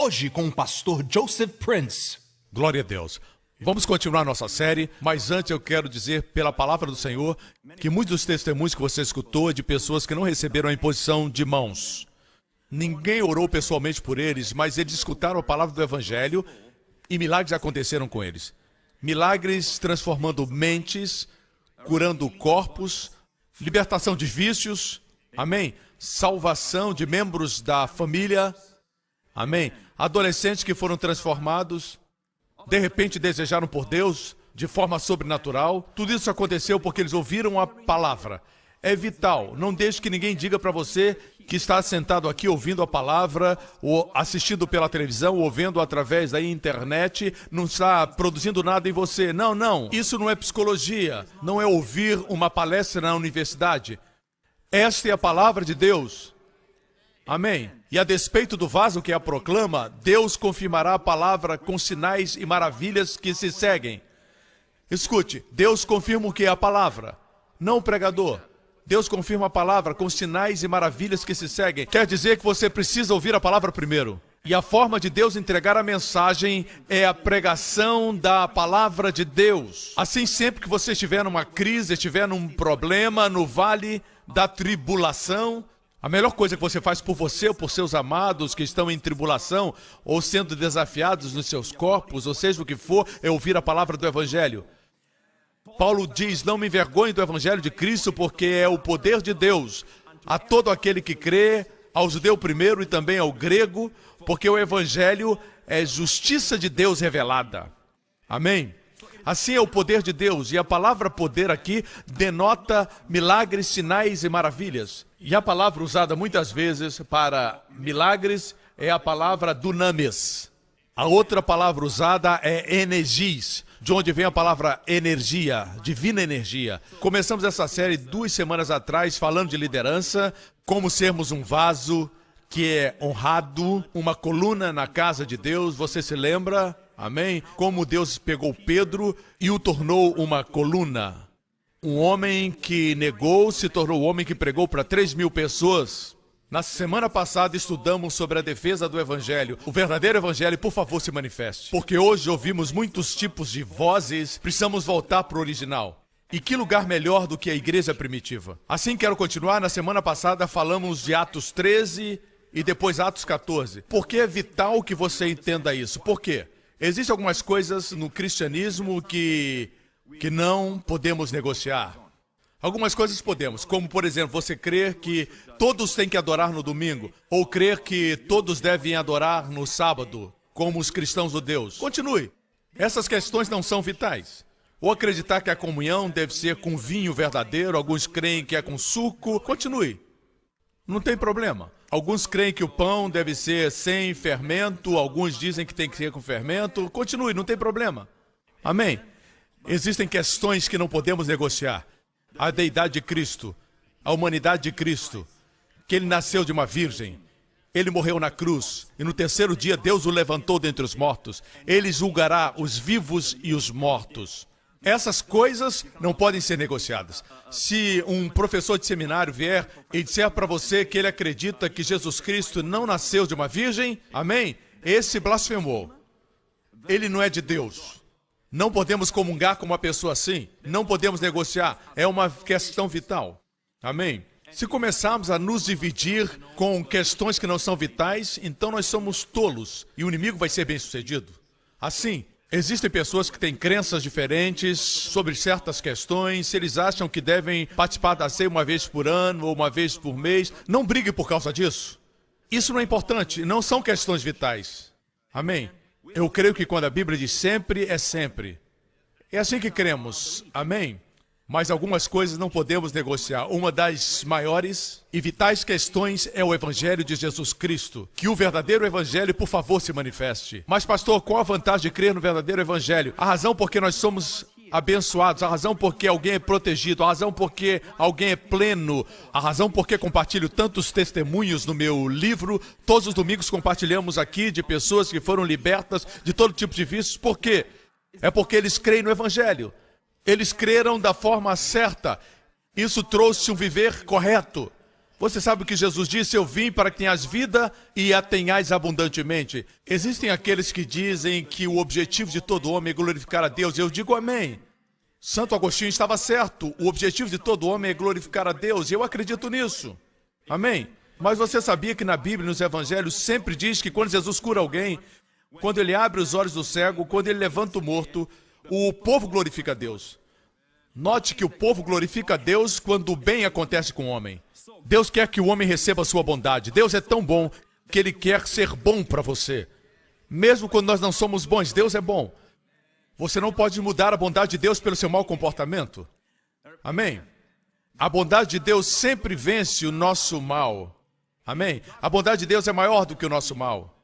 Hoje com o pastor Joseph Prince. Glória a Deus. Vamos continuar nossa série, mas antes eu quero dizer, pela palavra do Senhor, que muitos dos testemunhos que você escutou é de pessoas que não receberam a imposição de mãos. Ninguém orou pessoalmente por eles, mas eles escutaram a palavra do Evangelho e milagres aconteceram com eles. Milagres transformando mentes, curando corpos, libertação de vícios, amém? Salvação de membros da família, amém? Adolescentes que foram transformados, de repente desejaram por Deus de forma sobrenatural. Tudo isso aconteceu porque eles ouviram a palavra. É vital. Não deixe que ninguém diga para você que está sentado aqui ouvindo a palavra, ou assistindo pela televisão, ou vendo através da internet, não está produzindo nada em você. Não, não. Isso não é psicologia. Não é ouvir uma palestra na universidade. Esta é a palavra de Deus. Amém. E a despeito do vaso que a proclama, Deus confirmará a palavra com sinais e maravilhas que se seguem. Escute, Deus confirma o que é a palavra, não o pregador. Deus confirma a palavra com sinais e maravilhas que se seguem. Quer dizer que você precisa ouvir a palavra primeiro. E a forma de Deus entregar a mensagem é a pregação da palavra de Deus. Assim, sempre que você estiver numa crise, estiver num problema, no vale da tribulação, a melhor coisa que você faz por você ou por seus amados que estão em tribulação ou sendo desafiados nos seus corpos, ou seja o que for, é ouvir a palavra do Evangelho. Paulo diz, não me envergonhe do Evangelho de Cristo, porque é o poder de Deus a todo aquele que crê, ao judeu primeiro e também ao grego, porque o Evangelho é justiça de Deus revelada. Amém? Assim é o poder de Deus, e a palavra poder aqui denota milagres, sinais e maravilhas. E a palavra usada muitas vezes para milagres é a palavra dunamis. A outra palavra usada é energis, de onde vem a palavra energia, divina energia. Começamos essa série 2 semanas atrás falando de liderança, como sermos um vaso que é honrado, uma coluna na casa de Deus, você se lembra? Amém? Como Deus pegou Pedro e o tornou uma coluna. Um homem que negou se tornou o homem que pregou para 3.000 pessoas. Na semana passada estudamos sobre a defesa do Evangelho. O verdadeiro Evangelho, por favor, se manifeste. Porque hoje ouvimos muitos tipos de vozes, precisamos voltar para o original. E que lugar melhor do que a igreja primitiva? Assim quero continuar. Na semana passada falamos de Atos 13 e depois Atos 14. Porque é vital que você entenda isso. Por quê? Existem algumas coisas no cristianismo que não podemos negociar. Algumas coisas podemos, como por exemplo, você crer que todos têm que adorar no domingo, ou crer que todos devem adorar no sábado, como os cristãos judeus. Continue. Essas questões não são vitais. Ou acreditar que a comunhão deve ser com vinho verdadeiro, alguns creem que é com suco. Continue. Não tem problema. Alguns creem que o pão deve ser sem fermento, alguns dizem que tem que ser com fermento. Continue, não tem problema. Amém? Existem questões que não podemos negociar. A deidade de Cristo, a humanidade de Cristo, que ele nasceu de uma virgem, ele morreu na cruz, e no terceiro dia Deus o levantou dentre os mortos. Ele julgará os vivos e os mortos. Essas coisas não podem ser negociadas. Se um professor de seminário vier e disser para você que ele acredita que Jesus Cristo não nasceu de uma virgem, amém? Esse blasfemou. Ele não é de Deus. Não podemos comungar com uma pessoa assim. Não podemos negociar. É uma questão vital. Amém? Se começarmos a nos dividir com questões que não são vitais, então nós somos tolos e o inimigo vai ser bem-sucedido. Assim, existem pessoas que têm crenças diferentes sobre certas questões. Se eles acham que devem participar da ceia uma vez por ano ou uma vez por mês, não brigue por causa disso. Isso não é importante, não são questões vitais. Amém? Eu creio que quando a Bíblia diz sempre, é sempre. É assim que cremos. Amém? Mas algumas coisas não podemos negociar. Uma das maiores e vitais questões é o Evangelho de Jesus Cristo. Que o verdadeiro Evangelho, por favor, se manifeste. Mas, pastor, qual a vantagem de crer no verdadeiro Evangelho? A razão porque nós somos abençoados, a razão porque alguém é protegido, a razão porque alguém é pleno, a razão porque compartilho tantos testemunhos no meu livro. Todos os domingos compartilhamos aqui de pessoas que foram libertas de todo tipo de vícios. Por quê? É porque eles creem no Evangelho. Eles creram da forma certa. Isso trouxe um viver correto. Você sabe o que Jesus disse? Eu vim para que tenhas vida e a tenhais abundantemente. Existem aqueles que dizem que o objetivo de todo homem é glorificar a Deus. Eu digo amém. Santo Agostinho estava certo. O objetivo de todo homem é glorificar a Deus. E eu acredito nisso. Amém. Mas você sabia que na Bíblia e nos Evangelhos sempre diz que quando Jesus cura alguém, quando ele abre os olhos do cego, quando ele levanta o morto, o povo glorifica a Deus. Note que o povo glorifica a Deus quando o bem acontece com o homem. Deus quer que o homem receba a sua bondade. Deus é tão bom que ele quer ser bom para você. Mesmo quando nós não somos bons, Deus é bom. Você não pode mudar a bondade de Deus pelo seu mau comportamento. Amém? A bondade de Deus sempre vence o nosso mal. Amém? A bondade de Deus é maior do que o nosso mal.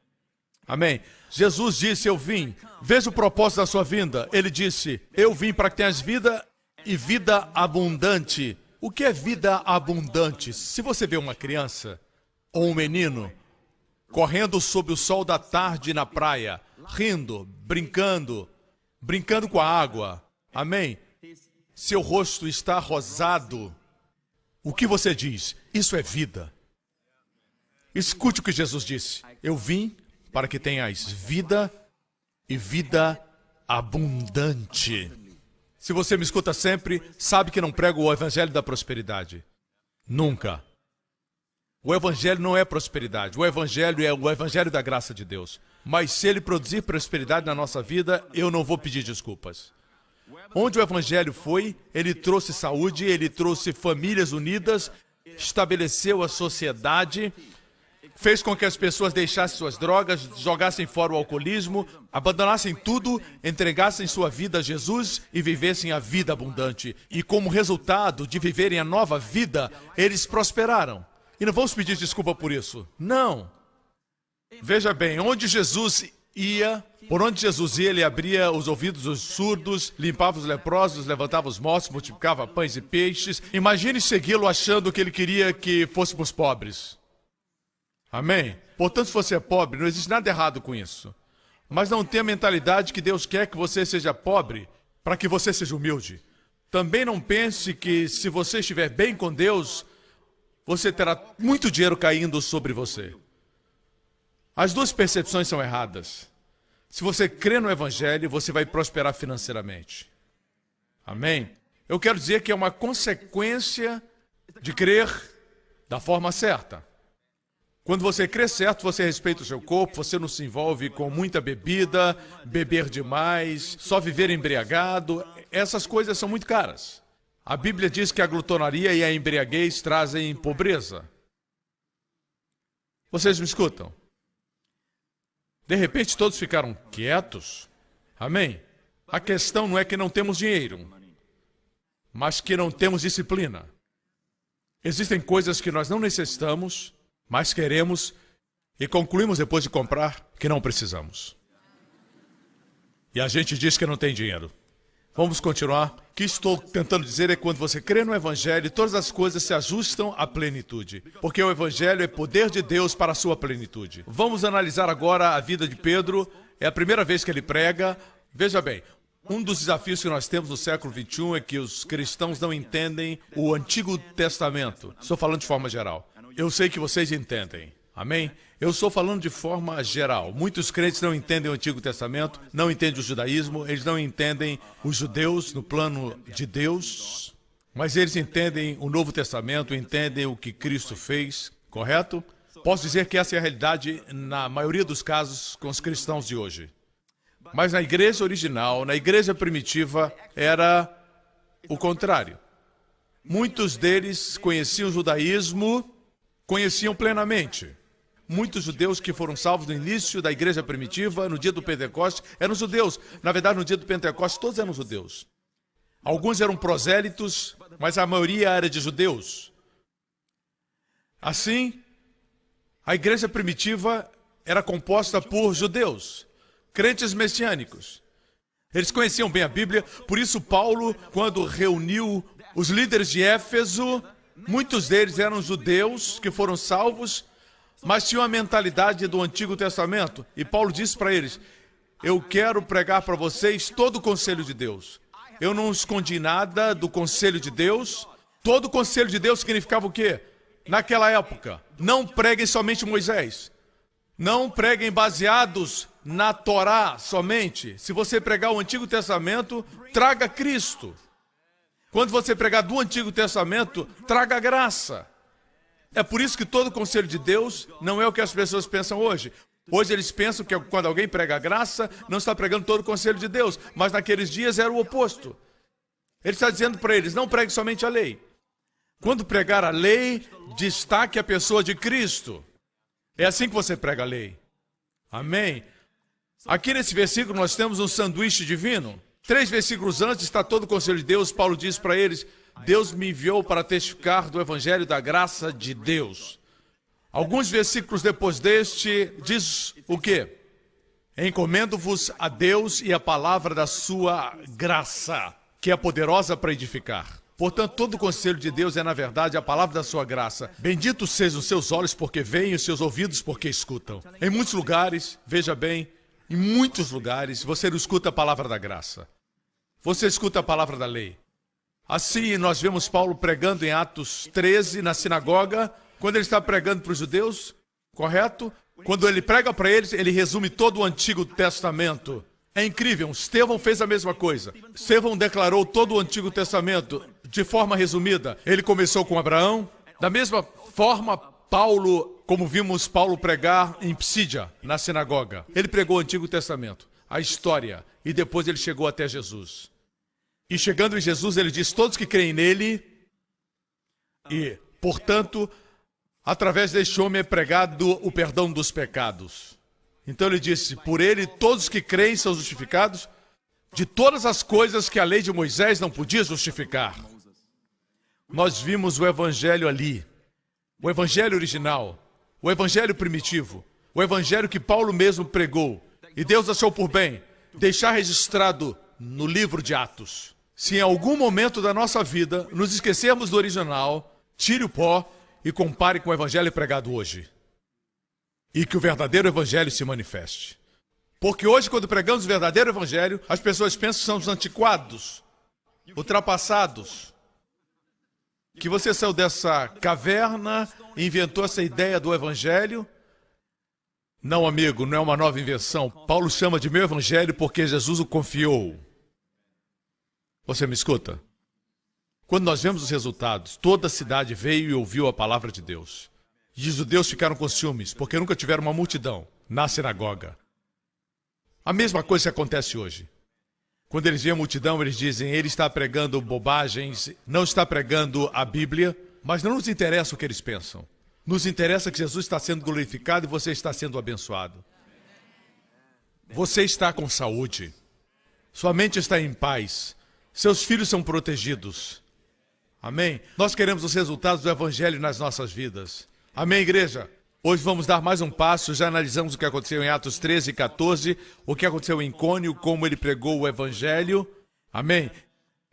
Amém? Jesus disse, eu vim. Veja o propósito da sua vinda. Ele disse, eu vim para que tenhas vida e vida abundante. O que é vida abundante? Se você vê uma criança ou um menino correndo sob o sol da tarde na praia, rindo, brincando com a água, amém? Seu rosto está rosado. O que você diz? Isso é vida. Escute o que Jesus disse. Eu vim para que tenhais vida e vida abundante. Se você me escuta sempre, sabe que não prego o evangelho da prosperidade. Nunca. O evangelho não é prosperidade. O evangelho é o evangelho da graça de Deus. Mas se ele produzir prosperidade na nossa vida, eu não vou pedir desculpas. Onde o evangelho foi, ele trouxe saúde, ele trouxe famílias unidas, estabeleceu a sociedade, fez com que as pessoas deixassem suas drogas, jogassem fora o alcoolismo, abandonassem tudo, entregassem sua vida a Jesus e vivessem a vida abundante. E como resultado de viverem a nova vida, eles prosperaram. E não vamos pedir desculpa por isso. Não. Veja bem, onde Jesus ia, por onde Jesus ia, ele abria os ouvidos dos surdos, limpava os leprosos, levantava os mortos, multiplicava pães e peixes. Imagine segui-lo achando que ele queria que fôssemos pobres. Amém? Portanto, se você é pobre, não existe nada errado com isso. Mas não tenha a mentalidade que Deus quer que você seja pobre para que você seja humilde. Também não pense que se você estiver bem com Deus, você terá muito dinheiro caindo sobre você. As duas percepções são erradas. Se você crê no Evangelho, você vai prosperar financeiramente. Amém? Eu quero dizer que é uma consequência de crer da forma certa. Quando você crê certo, você respeita o seu corpo, você não se envolve com muita bebida, beber demais, só viver embriagado. Essas coisas são muito caras. A Bíblia diz que a glutonaria e a embriaguez trazem pobreza. Vocês me escutam? De repente todos ficaram quietos. Amém? A questão não é que não temos dinheiro, mas que não temos disciplina. Existem coisas que nós não necessitamos, mas queremos e concluímos depois de comprar que não precisamos. E a gente diz que não tem dinheiro. Vamos continuar. O que estou tentando dizer é que quando você crê no Evangelho, todas as coisas se ajustam à plenitude. Porque o Evangelho é poder de Deus para a sua plenitude. Vamos analisar agora a vida de Pedro. É a primeira vez que ele prega. Veja bem, um dos desafios que nós temos no século XXI é que os cristãos não entendem o Antigo Testamento. Estou falando de forma geral. Eu sei que vocês entendem. Amém? Eu estou falando de forma geral. Muitos crentes não entendem o Antigo Testamento, não entendem o judaísmo, eles não entendem os judeus no plano de Deus, mas eles entendem o Novo Testamento, entendem o que Cristo fez, correto? Posso dizer que essa é a realidade na maioria dos casos com os cristãos de hoje. Mas na igreja original, na igreja primitiva, era o contrário. Muitos deles conheciam o judaísmo, conheciam plenamente. Muitos judeus que foram salvos no início da igreja primitiva, no dia do Pentecostes, eram judeus. Na verdade, no dia do Pentecostes, todos eram judeus. Alguns eram prosélitos, mas a maioria era de judeus. Assim, a igreja primitiva era composta por judeus, crentes messiânicos. Eles conheciam bem a Bíblia, por isso Paulo, quando reuniu os líderes de Éfeso, muitos deles eram judeus que foram salvos, mas tinham a mentalidade do Antigo Testamento. E Paulo disse para eles, eu quero pregar para vocês todo o conselho de Deus. Eu não escondi nada do conselho de Deus. Todo o conselho de Deus significava o quê? naquela época. Não preguem somente Moisés. Não preguem baseados na Torá somente. Se você pregar o Antigo Testamento, traga Cristo. Quando você pregar do Antigo Testamento, traga graça. É por isso que todo o conselho de Deus não é o que as pessoas pensam hoje. Hoje eles pensam que quando alguém prega graça, não está pregando todo o conselho de Deus. Mas naqueles dias era o oposto. Ele está dizendo para eles, não pregue somente a lei. Quando pregar a lei, destaque a pessoa de Cristo. É assim que você prega a lei. Amém? Aqui nesse versículo nós temos um sanduíche divino. 3 versículos antes está todo o conselho de Deus. Paulo diz para eles, Deus me enviou para testificar do evangelho da graça de Deus. Alguns versículos depois deste, diz o quê? Encomendo-vos a Deus e a palavra da sua graça, que é poderosa para edificar. Portanto, todo o conselho de Deus é, na verdade, a palavra da sua graça. Benditos sejam os seus olhos porque veem e os seus ouvidos porque escutam. Em muitos lugares, veja bem, em muitos lugares, você não escuta a palavra da graça. Você escuta a palavra da lei. Assim, nós vemos Paulo pregando em Atos 13, na sinagoga, quando ele está pregando para os judeus, correto? Quando ele prega para eles, ele resume todo o Antigo Testamento. É incrível, Estevão fez a mesma coisa. Estevão declarou todo o Antigo Testamento de forma resumida. Ele começou com Abraão. Da mesma forma, Paulo, como vimos Paulo pregar em Psídia, na sinagoga. Ele pregou o Antigo Testamento, a história, e depois ele chegou até Jesus. E chegando em Jesus, ele diz, todos que creem nele, e, portanto, através deste homem é pregado o perdão dos pecados. Então ele disse, por ele todos que creem são justificados de todas as coisas que a lei de Moisés não podia justificar. Nós vimos o evangelho ali, o evangelho original, o evangelho primitivo, o evangelho que Paulo mesmo pregou. E Deus achou por bem deixar registrado no livro de Atos. Se em algum momento da nossa vida nos esquecermos do original, tire o pó e compare com o evangelho pregado hoje. E que o verdadeiro evangelho se manifeste. Porque hoje, quando pregamos o verdadeiro evangelho, as pessoas pensam que somos antiquados, ultrapassados. Que você saiu dessa caverna e inventou essa ideia do evangelho. Não, amigo, não é uma nova invenção. Paulo chama de meu evangelho porque Jesus o confiou. Você me escuta? Quando nós vemos os resultados, toda a cidade veio e ouviu a palavra de Deus. E os judeus ficaram com ciúmes, porque nunca tiveram uma multidão na sinagoga. A mesma coisa que acontece hoje. Quando eles veem a multidão, eles dizem, ele está pregando bobagens, não está pregando a Bíblia, mas não nos interessa o que eles pensam. Nos interessa que Jesus está sendo glorificado e você está sendo abençoado. Você está com saúde. Sua mente está em paz. Seus filhos são protegidos. Amém? Nós queremos os resultados do Evangelho nas nossas vidas. Amém, igreja? Hoje vamos dar mais um passo, já analisamos o que aconteceu em Atos 13 e 14, o que aconteceu em Icônio, como ele pregou o Evangelho. Amém?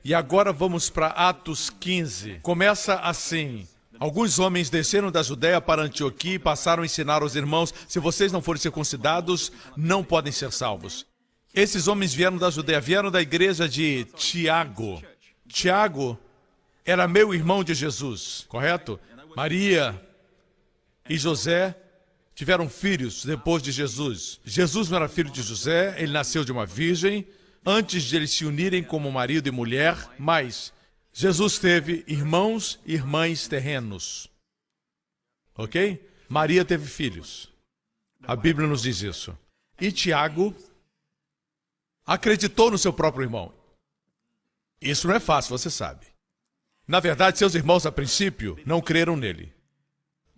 E agora vamos para Atos 15. Começa assim. Alguns homens desceram da Judéia para Antioquia e passaram a ensinar aos irmãos, se vocês não forem circuncidados, não podem ser salvos. Esses homens vieram da Judéia, vieram da igreja de Tiago. Tiago era meu irmão de Jesus, correto? Maria e José tiveram filhos depois de Jesus. Jesus não era filho de José, ele nasceu de uma virgem, antes de eles se unirem como marido e mulher, mas Jesus teve irmãos e irmãs terrenos. Ok? Maria teve filhos. A Bíblia nos diz isso. E Tiago acreditou no seu próprio irmão. Isso não é fácil, você sabe. Na verdade, seus irmãos, a princípio, não creram nele.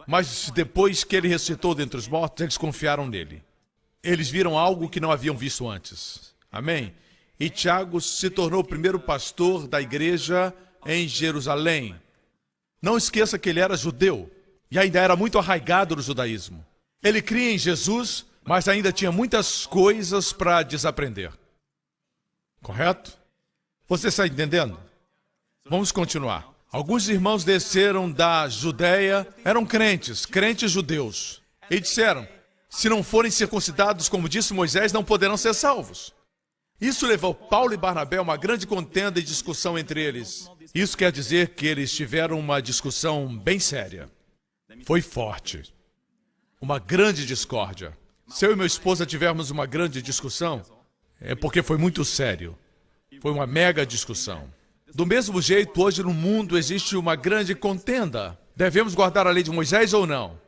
Mas depois que ele ressuscitou dentre os mortos, eles confiaram nele. Eles viram algo que não haviam visto antes. Amém? E Tiago se tornou o primeiro pastor da igreja em Jerusalém. Não esqueça que ele era judeu e ainda era muito arraigado no judaísmo. Ele cria em Jesus, mas ainda tinha muitas coisas para desaprender. Correto? Você está entendendo? Vamos continuar. Alguns irmãos desceram da Judéia, eram crentes judeus, e disseram, se não forem circuncidados, como disse Moisés, não poderão ser salvos. Isso levou Paulo e Barnabé a uma grande contenda e discussão entre eles. Isso quer dizer que eles tiveram uma discussão bem séria. Foi forte. Uma grande discórdia. Se eu e minha esposa tivermos uma grande discussão, é porque foi muito sério. Foi uma mega discussão. Do mesmo jeito, hoje no mundo existe uma grande contenda. Devemos guardar a lei de Moisés ou não?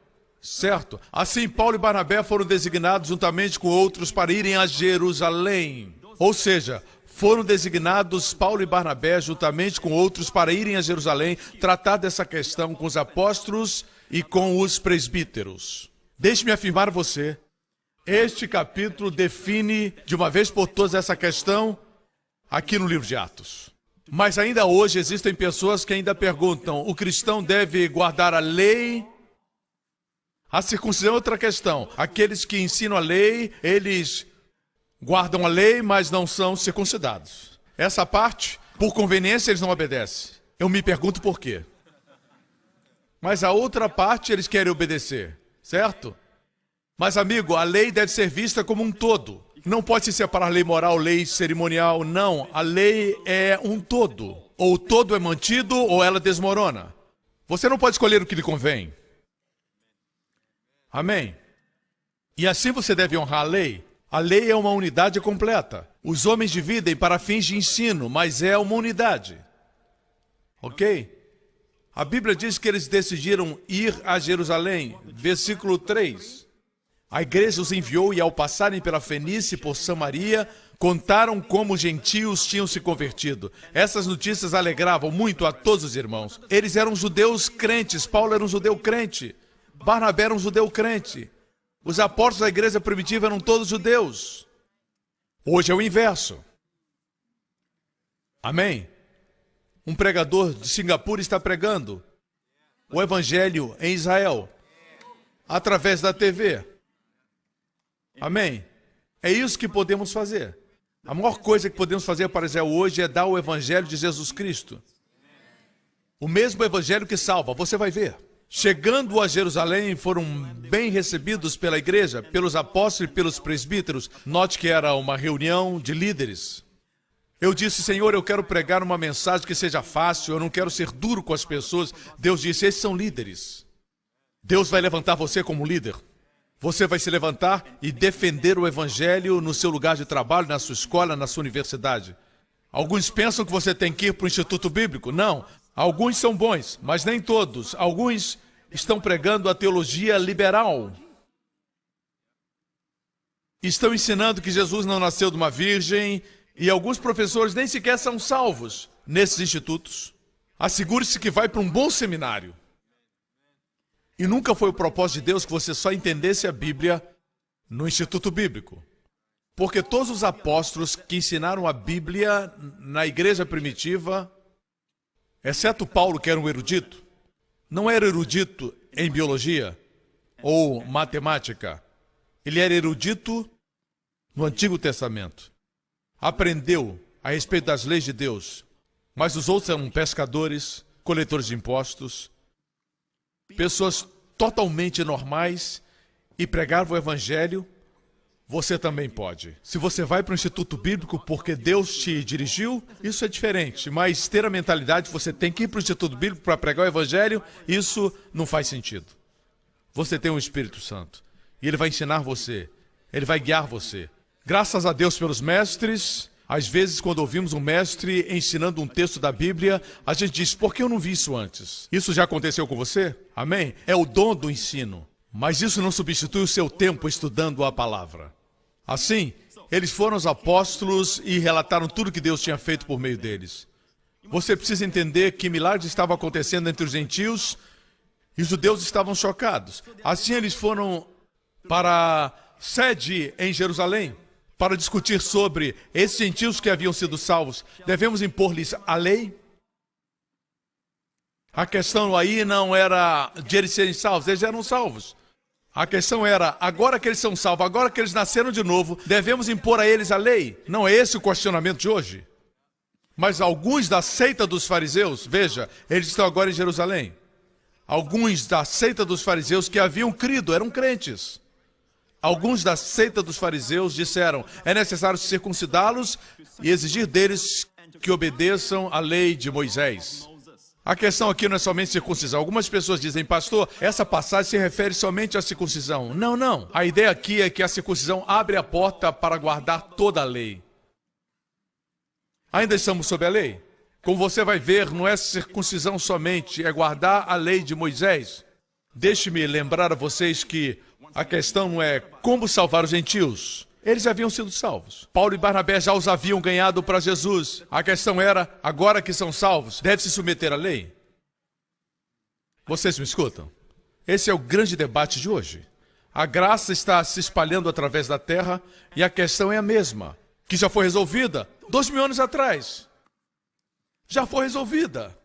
Certo? Assim, Paulo e Barnabé foram designados juntamente com outros para irem a Jerusalém. Ou seja, foram designados Paulo e Barnabé juntamente com outros para irem a Jerusalém tratar dessa questão com os apóstolos e com os presbíteros. Deixe-me afirmar a você, este capítulo define de uma vez por todas essa questão aqui no livro de Atos. Mas ainda hoje existem pessoas que ainda perguntam, o cristão deve guardar a lei? A circuncisão é outra questão. Aqueles que ensinam a lei, eles guardam a lei, mas não são circuncidados. Essa parte, por conveniência, eles não obedecem. Eu me pergunto por quê. Mas a outra parte, eles querem obedecer, certo? Mas, amigo, a lei deve ser vista como um todo. Não pode se separar lei moral, lei cerimonial, não. A lei é um todo. Ou o todo é mantido, ou ela desmorona. Você não pode escolher o que lhe convém. Amém? E assim você deve honrar a lei. A lei é uma unidade completa. Os homens dividem para fins de ensino, mas é uma unidade. Ok? A Bíblia diz que eles decidiram ir a Jerusalém. Versículo 3. A igreja os enviou e ao passarem pela Fenícia e por Samaria, contaram como os gentios tinham se convertido. Essas notícias alegravam muito a todos os irmãos. Eles eram judeus crentes. Paulo era um judeu crente. Barnabé era um judeu crente. Os apóstolos da igreja primitiva eram todos judeus. Hoje é o inverso. Amém? Um pregador de Singapura está pregando o evangelho em Israel, através da TV. Amém? É isso que podemos fazer. A maior coisa que podemos fazer para Israel hoje é dar o evangelho de Jesus Cristo. O mesmo evangelho que salva, você vai ver. Chegando a Jerusalém, foram bem recebidos pela igreja, pelos apóstolos e pelos presbíteros. Note que era uma reunião de líderes. Eu disse, Senhor, eu quero pregar uma mensagem que seja fácil, eu não quero ser duro com as pessoas. Deus disse, esses são líderes. Deus vai levantar você como líder. Você vai se levantar e defender o evangelho no seu lugar de trabalho, na sua escola, na sua universidade. Alguns pensam que você tem que ir para o Instituto Bíblico. Não. Alguns são bons, mas nem todos. Alguns estão pregando a teologia liberal. Estão ensinando que Jesus não nasceu de uma virgem e alguns professores nem sequer são salvos nesses institutos. Assegure-se que vai para um bom seminário. E nunca foi o propósito de Deus que você só entendesse a Bíblia no Instituto Bíblico. Porque todos os apóstolos que ensinaram a Bíblia na igreja primitiva, exceto Paulo, que era um erudito, não era erudito em biologia ou matemática. Ele era erudito no Antigo Testamento. Aprendeu a respeito das leis de Deus. Mas os outros eram pescadores, coletores de impostos, pessoas totalmente normais e pregavam o evangelho. Você também pode. Se você vai para o Instituto Bíblico porque Deus te dirigiu, isso é diferente. Mas ter a mentalidade que você tem que ir para o Instituto Bíblico para pregar o Evangelho, isso não faz sentido. Você tem o Espírito Santo. E Ele vai ensinar você. Ele vai guiar você. Graças a Deus pelos mestres. Às vezes, quando ouvimos um mestre ensinando um texto da Bíblia, a gente diz, por que eu não vi isso antes? Isso já aconteceu com você? Amém? É o dom do ensino. Mas isso não substitui o seu tempo estudando a palavra. Assim, eles foram os apóstolos e relataram tudo que Deus tinha feito por meio deles. Você precisa entender que milagres estavam acontecendo entre os gentios e os judeus estavam chocados. Assim, eles foram para a sede em Jerusalém para discutir sobre esses gentios que haviam sido salvos. Devemos impor-lhes a lei? A questão aí não era de eles serem salvos, eles eram salvos. A questão era, agora que eles são salvos, agora que eles nasceram de novo, devemos impor a eles a lei? Não é esse o questionamento de hoje? Mas alguns da seita dos fariseus, veja, eles estão agora em Jerusalém. Alguns da seita dos fariseus que haviam crido, eram crentes. Alguns da seita dos fariseus disseram, é necessário circuncidá-los e exigir deles que obedeçam à lei de Moisés. A questão aqui não é somente circuncisão. Algumas pessoas dizem, pastor, essa passagem se refere somente à circuncisão. Não, não. A ideia aqui é que a circuncisão abre a porta para guardar toda a lei. Ainda estamos sob a lei? Como você vai ver, não é circuncisão somente, é guardar a lei de Moisés. Deixe-me lembrar a vocês que a questão não é como salvar os gentios. Eles já haviam sido salvos. Paulo e Barnabé já os haviam ganhado para Jesus. A questão era, agora que são salvos, deve-se submeter à lei? Vocês me escutam? Esse é o grande debate de hoje. A graça está se espalhando através da terra e a questão é a mesma, que já foi resolvida 2000 anos atrás. Já foi resolvida.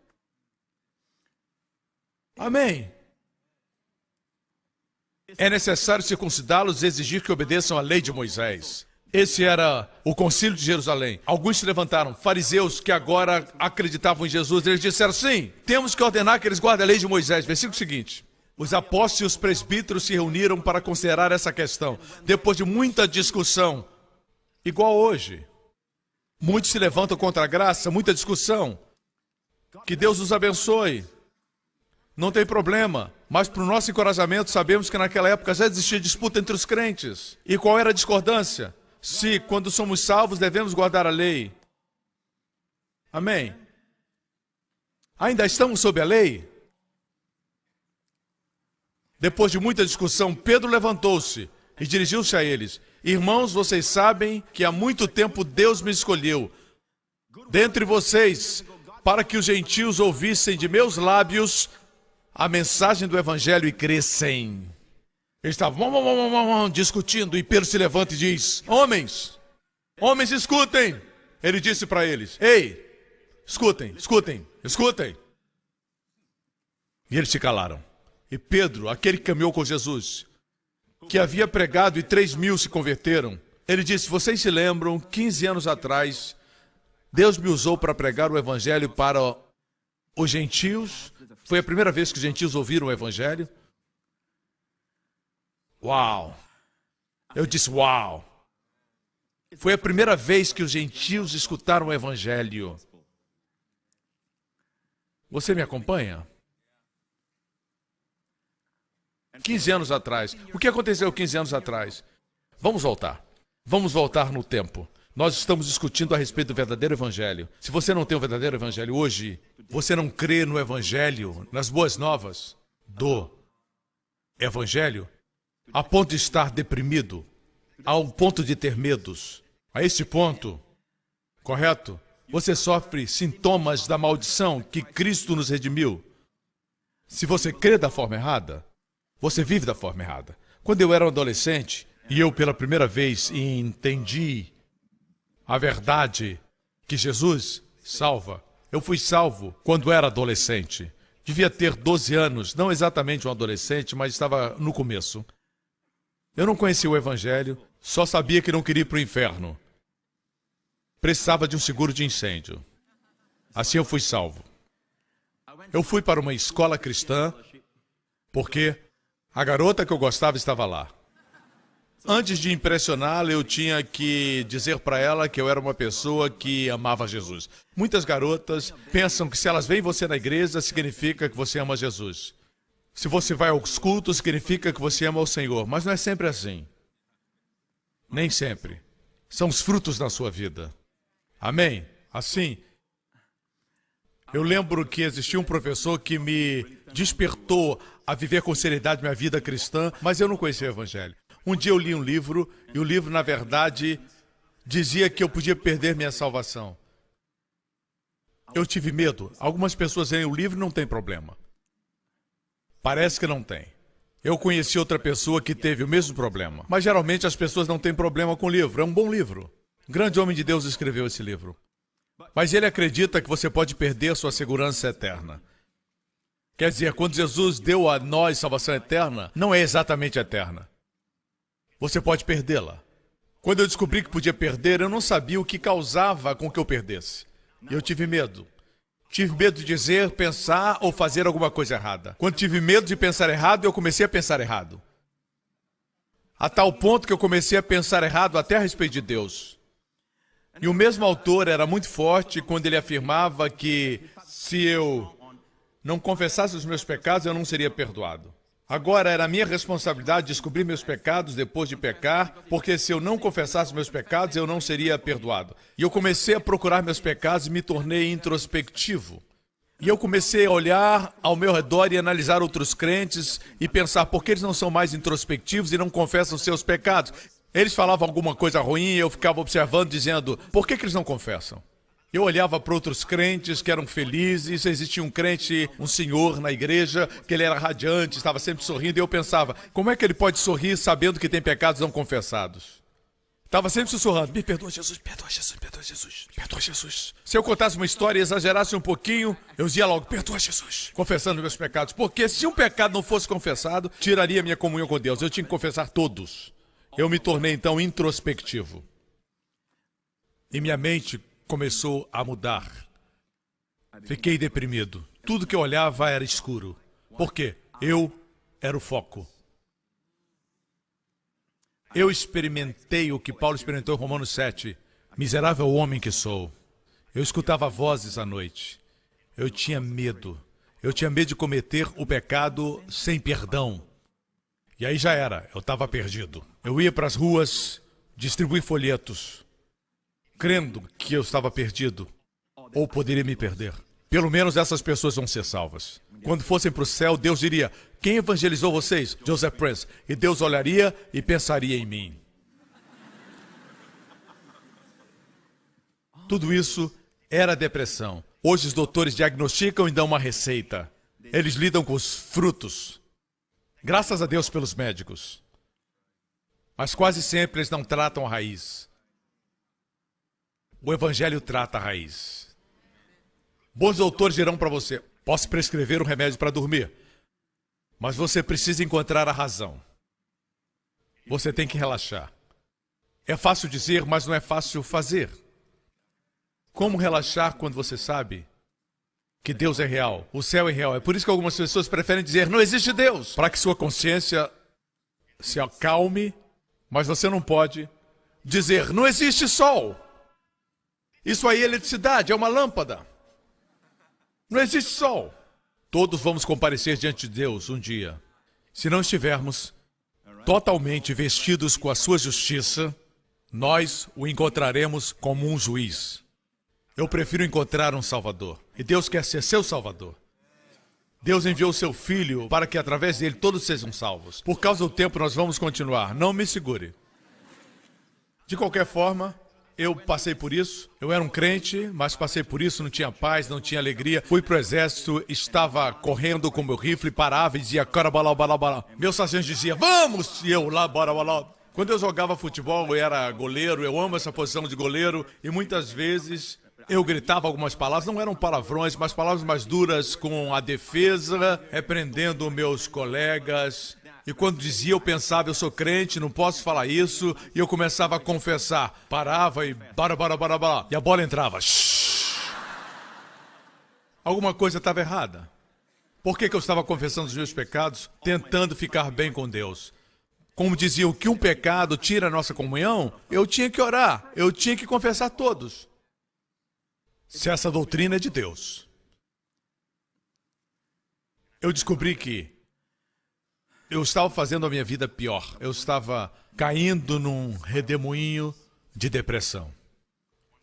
Amém. É necessário circuncidá-los e exigir que obedeçam à lei de Moisés. Esse era o concílio de Jerusalém. Alguns se levantaram, fariseus que agora acreditavam em Jesus. Eles disseram, sim, temos que ordenar que eles guardem a lei de Moisés. Versículo seguinte. Os apóstolos e os presbíteros se reuniram para considerar essa questão. Depois de muita discussão, igual hoje. Muitos se levantam contra a graça, muita discussão. Que Deus os abençoe. Não tem problema, mas para o nosso encorajamento sabemos que naquela época já existia disputa entre os crentes. E qual era a discordância? Se, quando somos salvos, devemos guardar a lei. Amém? Ainda estamos sob a lei? Depois de muita discussão, Pedro levantou-se e dirigiu-se a eles. Irmãos, vocês sabem que há muito tempo Deus me escolheu dentre vocês para que os gentios ouvissem de meus lábios a mensagem do evangelho e crescem. Eles estavam discutindo e Pedro se levanta e diz, homens, escutem. Ele disse para eles, ei, escutem. E eles se calaram. E Pedro, aquele que caminhou com Jesus, que havia pregado e 3.000 se converteram, ele disse, vocês se lembram, 15 anos atrás, Deus me usou para pregar o evangelho para os gentios. Foi a primeira vez que os gentios ouviram o evangelho. Uau! Eu disse, uau! Foi a primeira vez que os gentios escutaram o evangelho. Você me acompanha? 15 anos atrás. O que aconteceu 15 anos atrás? Vamos voltar no tempo. Nós estamos discutindo a respeito do verdadeiro evangelho. Se você não tem o verdadeiro evangelho hoje, você não crê no evangelho, nas boas novas do evangelho, a ponto de estar deprimido, ao ponto de ter medos. A este ponto, correto? Você sofre sintomas da maldição que Cristo nos redimiu. Se você crê da forma errada, você vive da forma errada. Quando eu era um adolescente, e eu pela primeira vez entendi a verdade que Jesus salva. Eu fui salvo quando era adolescente. Devia ter 12 anos, não exatamente um adolescente, mas estava no começo. Eu não conhecia o evangelho, só sabia que não queria ir para o inferno. Precisava de um seguro de incêndio. Assim eu fui salvo. Eu fui para uma escola cristã, porque a garota que eu gostava estava lá. Antes de impressioná-la, eu tinha que dizer para ela que eu era uma pessoa que amava Jesus. Muitas garotas pensam que se elas veem você na igreja, significa que você ama Jesus. Se você vai aos cultos, significa que você ama o Senhor. Mas não é sempre assim. Nem sempre. São os frutos da sua vida. Amém? Assim, eu lembro que existia um professor que me despertou a viver com seriedade minha vida cristã, mas eu não conhecia o evangelho. Um dia eu li um livro, e o livro, na verdade, dizia que eu podia perder minha salvação. Eu tive medo. Algumas pessoas leem o livro e não tem problema. Parece que não tem. Eu conheci outra pessoa que teve o mesmo problema. Mas geralmente as pessoas não têm problema com o livro. É um bom livro. Um grande homem de Deus escreveu esse livro. Mas ele acredita que você pode perder sua segurança eterna. Quer dizer, quando Jesus deu a nós salvação eterna, não é exatamente eterna. Você pode perdê-la. Quando eu descobri que podia perder, eu não sabia o que causava com que eu perdesse. Eu tive medo. Tive medo de dizer, pensar ou fazer alguma coisa errada. Quando tive medo de pensar errado, eu comecei a pensar errado. A tal ponto que eu comecei a pensar errado até a respeito de Deus. E o mesmo autor era muito forte quando ele afirmava que se eu não confessasse os meus pecados, eu não seria perdoado. Agora era minha responsabilidade descobrir meus pecados depois de pecar, porque se eu não confessasse meus pecados, eu não seria perdoado. E eu comecei a procurar meus pecados e me tornei introspectivo. E eu comecei a olhar ao meu redor e analisar outros crentes e pensar por que eles não são mais introspectivos e não confessam seus pecados. Eles falavam alguma coisa ruim e eu ficava observando, dizendo, por que eles não confessam? Eu olhava para outros crentes que eram felizes, existia um crente, um senhor na igreja, que ele era radiante, estava sempre sorrindo, e eu pensava, como é que ele pode sorrir sabendo que tem pecados não confessados? Estava sempre sussurrando, me perdoa Jesus, perdoa Jesus, perdoa Jesus, perdoa Jesus. Se eu contasse uma história e exagerasse um pouquinho, eu dizia logo, perdoa Jesus, confessando meus pecados, porque se um pecado não fosse confessado, tiraria minha comunhão com Deus, eu tinha que confessar todos. Eu me tornei então introspectivo. E minha mente começou a mudar. Fiquei deprimido. Tudo que eu olhava era escuro. Por quê? Eu era o foco. Eu experimentei o que Paulo experimentou em Romanos 7. Miserável homem que sou. Eu escutava vozes à noite. Eu tinha medo. Eu tinha medo de cometer o pecado sem perdão. E aí já era. Eu estava perdido. Eu ia para as ruas distribuir folhetos, crendo que eu estava perdido, ou poderia me perder. Pelo menos essas pessoas vão ser salvas. Quando fossem para o céu, Deus diria, quem evangelizou vocês? Joseph Prince. E Deus olharia e pensaria em mim. Tudo isso era depressão. Hoje os doutores diagnosticam e dão uma receita. Eles lidam com os frutos. Graças a Deus pelos médicos. Mas quase sempre eles não tratam a raiz. O Evangelho trata a raiz. Bons doutores dirão para você, posso prescrever um remédio para dormir, mas você precisa encontrar a razão. Você tem que relaxar. É fácil dizer, mas não é fácil fazer. Como relaxar quando você sabe que Deus é real, o céu é real? É por isso que algumas pessoas preferem dizer, não existe Deus, para que sua consciência se acalme, mas você não pode dizer, não existe sol. Isso aí é eletricidade, é uma lâmpada. Não existe sol. Todos vamos comparecer diante de Deus um dia. Se não estivermos totalmente vestidos com a sua justiça, nós o encontraremos como um juiz. Eu prefiro encontrar um Salvador. E Deus quer ser seu Salvador. Deus enviou seu Filho para que através dele todos sejam salvos. Por causa do tempo nós vamos continuar. Não me segure. De qualquer forma, eu passei por isso. Eu era um crente, mas passei por isso, não tinha paz, não tinha alegria. Fui pro exército, estava correndo com meu rifle, parava e dizia, carabalá, balá, balá. Meu sargento dizia, vamos! E eu lá, bora, balá. Quando eu jogava futebol, eu era goleiro, eu amo essa posição de goleiro, e muitas vezes eu gritava algumas palavras, não eram palavrões, mas palavras mais duras com a defesa, repreendendo meus colegas. E quando dizia, eu pensava, eu sou crente, não posso falar isso. E eu começava a confessar. Parava e bara, bara, bara, bara. E a bola entrava. Shhh. Alguma coisa estava errada. Por que eu estava confessando os meus pecados? Tentando ficar bem com Deus. Como diziam que um pecado tira a nossa comunhão, eu tinha que orar. Eu tinha que confessar todos. Se essa doutrina é de Deus. Eu descobri que eu estava fazendo a minha vida pior. Eu estava caindo num redemoinho de depressão.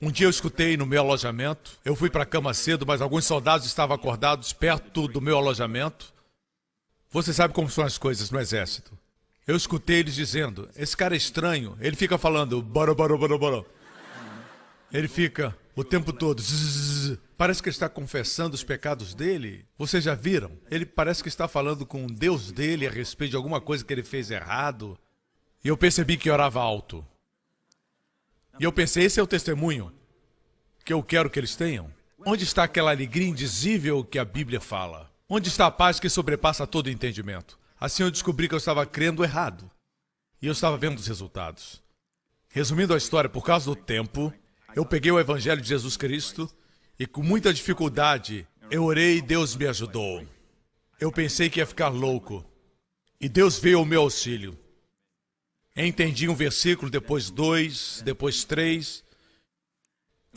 Um dia eu escutei no meu alojamento. Eu fui para a cama cedo, mas alguns soldados estavam acordados perto do meu alojamento. Você sabe como são as coisas no exército. Eu escutei eles dizendo, esse cara é estranho. Ele fica falando, bora, bora, bora, bora. Ele fica o tempo todo, zzz, parece que ele está confessando os pecados dele. Vocês já viram? Ele parece que está falando com o Deus dele a respeito de alguma coisa que ele fez errado. E eu percebi que orava alto. E eu pensei, esse é o testemunho que eu quero que eles tenham. Onde está aquela alegria indizível que a Bíblia fala? Onde está a paz que sobrepassa todo entendimento? Assim eu descobri que eu estava crendo errado. E eu estava vendo os resultados. Resumindo a história, por causa do tempo, eu peguei o Evangelho de Jesus Cristo e com muita dificuldade eu orei e Deus me ajudou. Eu pensei que ia ficar louco. E Deus veio ao meu auxílio. Entendi um versículo, depois 2, depois 3.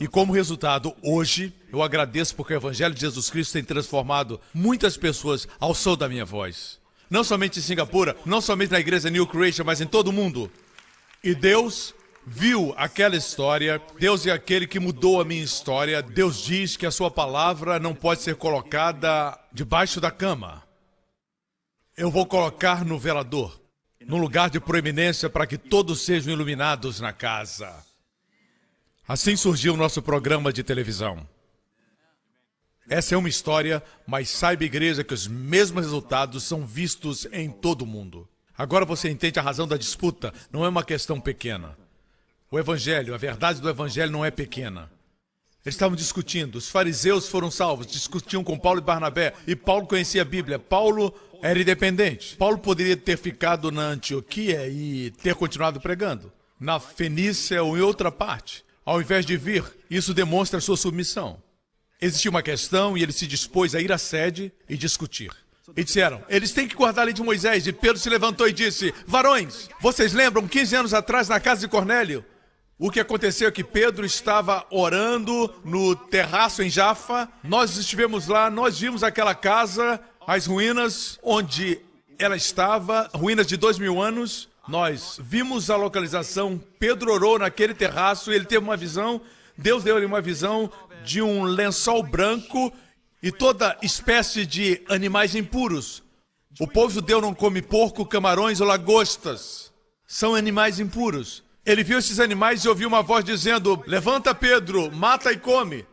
E como resultado, hoje, eu agradeço porque o Evangelho de Jesus Cristo tem transformado muitas pessoas ao som da minha voz. Não somente em Singapura, não somente na igreja New Creation, mas em todo o mundo. E Deus viu aquela história, Deus é aquele que mudou a minha história. Deus diz que a sua palavra não pode ser colocada debaixo da cama. Eu vou colocar no velador, num lugar de proeminência para que todos sejam iluminados na casa. Assim surgiu o nosso programa de televisão. Essa é uma história, mas saiba, igreja, que os mesmos resultados são vistos em todo o mundo. Agora você entende a razão da disputa, não é uma questão pequena. O Evangelho, a verdade do Evangelho não é pequena. Eles estavam discutindo, os fariseus foram salvos, discutiam com Paulo e Barnabé, e Paulo conhecia a Bíblia. Paulo era independente. Paulo poderia ter ficado na Antioquia e ter continuado pregando, na Fenícia ou em outra parte. Ao invés de vir, isso demonstra a sua submissão. Existia uma questão e ele se dispôs a ir à sede e discutir. E disseram, eles têm que guardar a lei de Moisés. E Pedro se levantou e disse, varões, vocês lembram 15 anos atrás na casa de Cornélio? O que aconteceu é que Pedro estava orando no terraço em Jafa. Nós estivemos lá, nós vimos aquela casa, as ruínas onde ela estava, ruínas de 2000 anos. Nós vimos a localização, Pedro orou naquele terraço, ele teve uma visão, Deus deu-lhe uma visão de um lençol branco e toda espécie de animais impuros. O povo judeu não come porco, camarões ou lagostas. São animais impuros. Ele viu esses animais e ouviu uma voz dizendo, levanta Pedro, mata e come.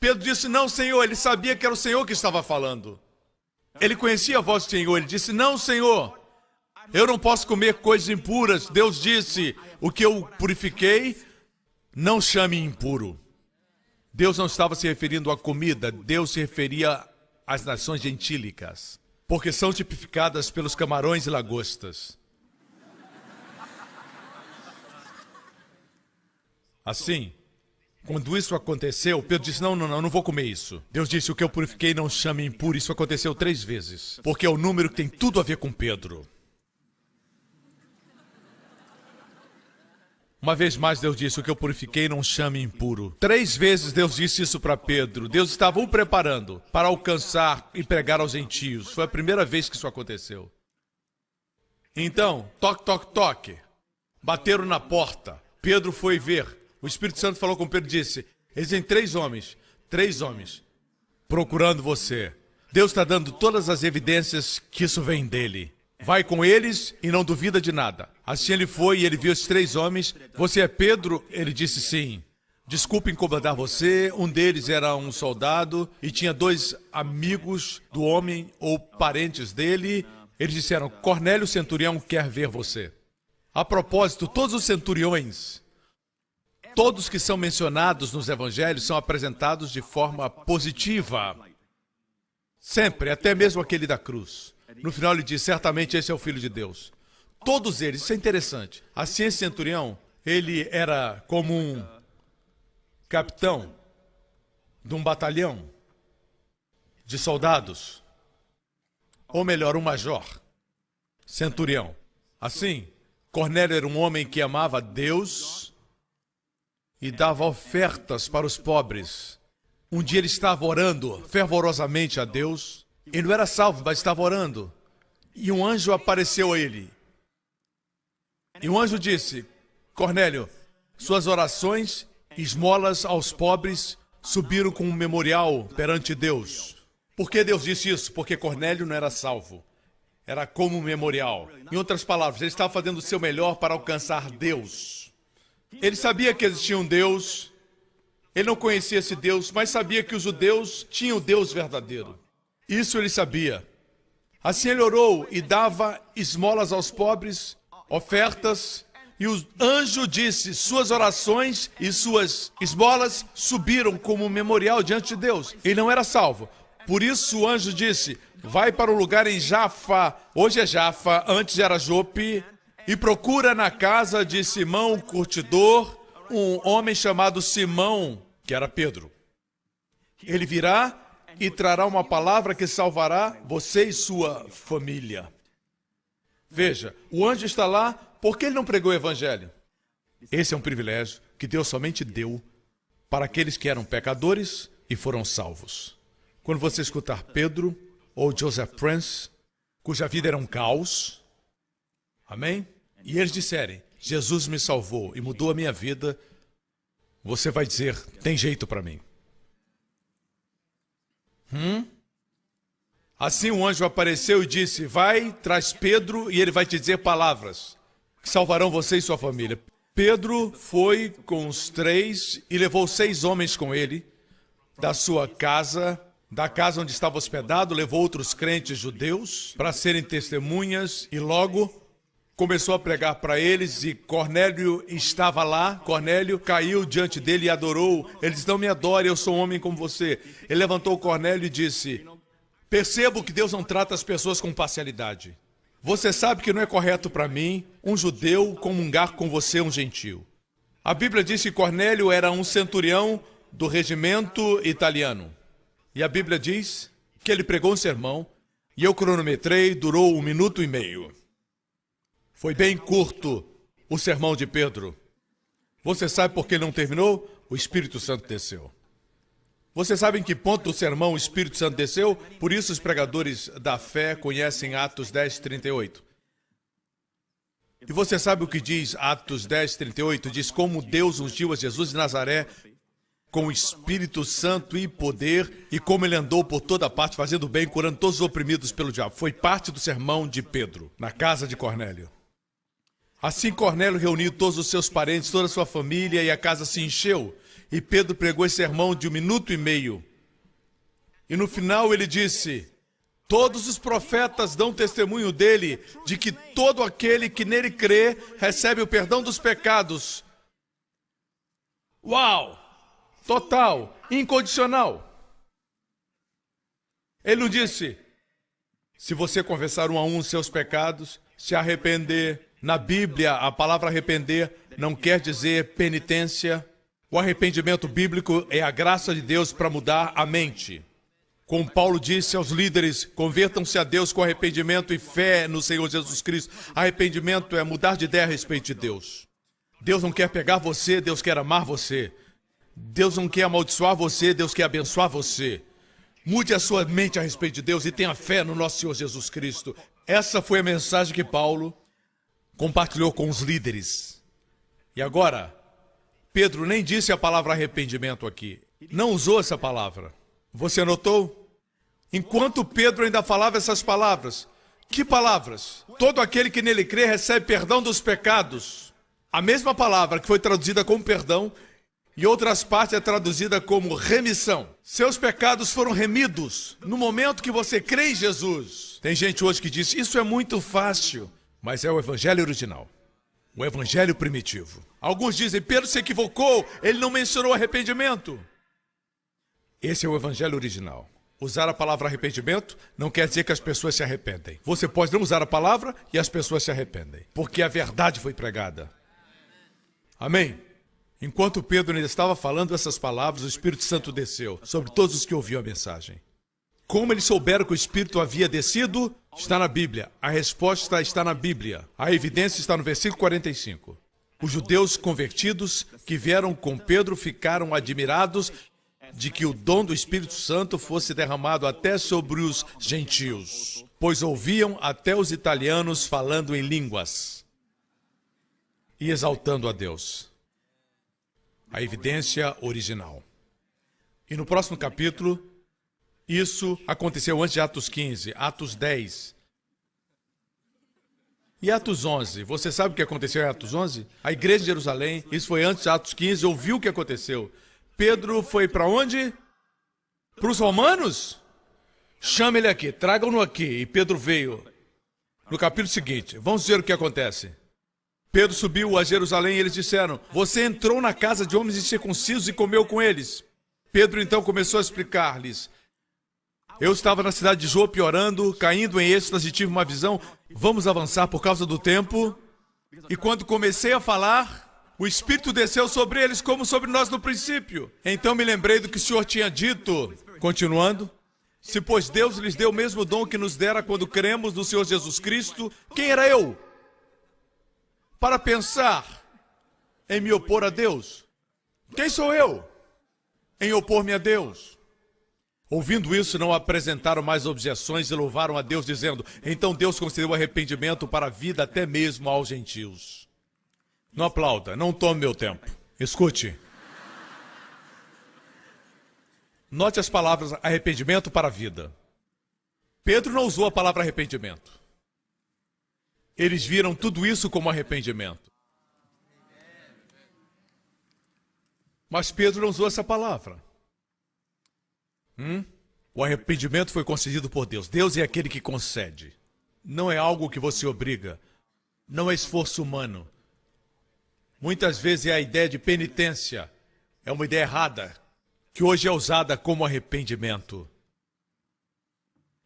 Pedro disse, não, Senhor. Ele sabia que era o Senhor que estava falando. Ele conhecia a voz do Senhor, ele disse, não, Senhor. Eu não posso comer coisas impuras. Deus disse, o que eu purifiquei, não chame impuro. Deus não estava se referindo à comida, Deus se referia às nações gentílicas, porque são tipificadas pelos camarões e lagostas. Assim, quando isso aconteceu, Pedro disse, não vou comer isso. Deus disse, o que eu purifiquei não chame impuro. Isso aconteceu 3 vezes, porque é o número que tem tudo a ver com Pedro. Uma vez mais Deus disse, o que eu purifiquei não chame impuro. 3 vezes Deus disse isso para Pedro. Deus estava o preparando para alcançar e pregar aos gentios. Foi a primeira vez que isso aconteceu. Então, toque, toque, toque. Bateram na porta. Pedro foi ver. O Espírito Santo falou com Pedro e disse, existem 3 homens, procurando você. Deus está dando todas as evidências que isso vem dele. Vai com eles e não duvida de nada. Assim ele foi e ele viu os 3 homens. Você é Pedro? Ele disse sim. Desculpe incomodar você. Um deles era um soldado e tinha 2 amigos do homem ou parentes dele. Eles disseram, Cornélio centurião quer ver você. A propósito, todos os centuriões, todos que são mencionados nos evangelhos são apresentados de forma positiva. Sempre, até mesmo aquele da cruz. No final ele diz, certamente esse é o Filho de Deus. Todos eles, isso é interessante. Assim, esse centurião, ele era como um capitão de um batalhão de soldados. Ou melhor, um major. Centurião. Assim, Cornélio era um homem que amava Deus e dava ofertas para os pobres. Um dia ele estava orando fervorosamente a Deus. Ele não era salvo, mas estava orando. E um anjo apareceu a ele. E o anjo disse, Cornélio, suas orações, esmolas aos pobres, subiram como um memorial perante Deus. Por que Deus disse isso? Porque Cornélio não era salvo. Era como um memorial. Em outras palavras, ele estava fazendo o seu melhor para alcançar Deus. Ele sabia que existia um Deus. Ele não conhecia esse Deus, mas sabia que os judeus tinham o Deus verdadeiro. Isso ele sabia. Assim ele orou e dava esmolas aos pobres, ofertas, e o anjo disse, suas orações e suas esmolas subiram como um memorial diante de Deus. Ele não era salvo. Por isso o anjo disse, vai para um lugar em Jafa, hoje é Jafa, antes era Jope, e procura na casa de Simão, o curtidor, um homem chamado Simão, que era Pedro. Ele virá e trará uma palavra que salvará você e sua família. Veja, o anjo está lá, por que ele não pregou o evangelho? Esse é um privilégio que Deus somente deu para aqueles que eram pecadores e foram salvos. Quando você escutar Pedro ou Joseph Prince, cuja vida era um caos, amém? E eles disserem, Jesus me salvou e mudou a minha vida, você vai dizer, tem jeito para mim. Assim o anjo apareceu e disse, vai, traz Pedro e ele vai te dizer palavras que salvarão você e sua família. Pedro foi com os 3 e levou 6 homens com ele da sua casa, da casa onde estava hospedado, levou outros crentes judeus para serem testemunhas e logo começou a pregar para eles e Cornélio estava lá. Cornélio caiu diante dele e adorou. Ele disse, não me adore, eu sou um homem como você. Ele levantou Cornélio e disse, percebo que Deus não trata as pessoas com parcialidade. Você sabe que não é correto para mim, um judeu, comungar com você, um gentio. A Bíblia diz que Cornélio era um centurião do regimento italiano. E a Bíblia diz que ele pregou um sermão e eu cronometrei, durou 1 minuto e meio. Foi bem curto o sermão de Pedro. Você sabe por que ele não terminou? O Espírito Santo desceu. Você sabe em que ponto do sermão o Espírito Santo desceu? Por isso os pregadores da fé conhecem Atos 10, 38. E você sabe o que diz Atos 10, 38? Diz como Deus ungiu a Jesus de Nazaré com o Espírito Santo e poder, e como ele andou por toda parte fazendo bem, curando todos os oprimidos pelo diabo. Foi parte do sermão de Pedro, na casa de Cornélio. Assim Cornélio reuniu todos os seus parentes, toda a sua família, e a casa se encheu. E Pedro pregou esse sermão de 1 minuto e meio. E no final ele disse, todos os profetas dão testemunho dele, de que todo aquele que nele crê, recebe o perdão dos pecados. Uau! Total, incondicional. Ele não disse, se você confessar um a um os seus pecados, se arrepender. Na Bíblia, a palavra arrepender não quer dizer penitência. O arrependimento bíblico é a graça de Deus para mudar a mente. Como Paulo disse aos líderes, convertam-se a Deus com arrependimento e fé no Senhor Jesus Cristo. Arrependimento é mudar de ideia a respeito de Deus. Deus não quer pegar você, Deus quer amar você. Deus não quer amaldiçoar você, Deus quer abençoar você. Mude a sua mente a respeito de Deus e tenha fé no nosso Senhor Jesus Cristo. Essa foi a mensagem que Paulo compartilhou com os líderes. E agora, Pedro nem disse a palavra arrependimento aqui. Não usou essa palavra. Você notou? Enquanto Pedro ainda falava essas palavras. Que palavras? Todo aquele que nele crê recebe perdão dos pecados. A mesma palavra que foi traduzida como perdão, em outras partes é traduzida como remissão. Seus pecados foram remidos no momento que você crê em Jesus. Tem gente hoje que diz, isso é muito fácil. Mas é o evangelho original. O evangelho primitivo. Alguns dizem, Pedro se equivocou, ele não mencionou arrependimento. Esse é o evangelho original. Usar a palavra arrependimento não quer dizer que as pessoas se arrependem. Você pode não usar a palavra e as pessoas se arrependem. Porque a verdade foi pregada. Amém? Enquanto Pedro ainda estava falando essas palavras, o Espírito Santo desceu sobre todos os que ouviam a mensagem. Como eles souberam que o Espírito havia descido? Está na Bíblia. A resposta está na Bíblia. A evidência está no versículo 45. Os judeus convertidos que vieram com Pedro ficaram admirados de que o dom do Espírito Santo fosse derramado até sobre os gentios, pois ouviam até os italianos falando em línguas e exaltando a Deus. A evidência original. E no próximo capítulo, isso aconteceu antes de Atos 15, Atos 10. E Atos 11, você sabe o que aconteceu em Atos 11? A igreja de Jerusalém, isso foi antes de Atos 15, ouviu o que aconteceu. Pedro foi para onde? Para os romanos? Chama ele aqui, tragam-no aqui. E Pedro veio. No capítulo seguinte, vamos ver o que acontece. Pedro subiu a Jerusalém e eles disseram, você entrou na casa de homens incircuncisos e comeu com eles. Pedro então começou a explicar-lhes, eu estava na cidade de Jope orando, caindo em êxtase e tive uma visão, vamos avançar por causa do tempo. E quando comecei a falar, o Espírito desceu sobre eles como sobre nós no princípio. Então me lembrei do que o Senhor tinha dito. Continuando, se pois Deus lhes deu o mesmo dom que nos dera quando cremos no Senhor Jesus Cristo, quem era eu? Para pensar em me opor a Deus. Quem sou eu? em opor-me a Deus. Ouvindo isso, não apresentaram mais objeções e louvaram a Deus, dizendo: então Deus concedeu arrependimento para a vida até mesmo aos gentios. Não aplauda, não tome meu tempo. Escute. Note as palavras arrependimento para a vida. Pedro não usou a palavra arrependimento. Eles viram tudo isso como arrependimento. Mas Pedro não usou essa palavra. O arrependimento foi concedido por Deus. Deus é aquele que concede. Não é algo que você obriga. Não é esforço humano. Muitas vezes é a ideia de penitência. É uma ideia errada, que hoje é usada como arrependimento.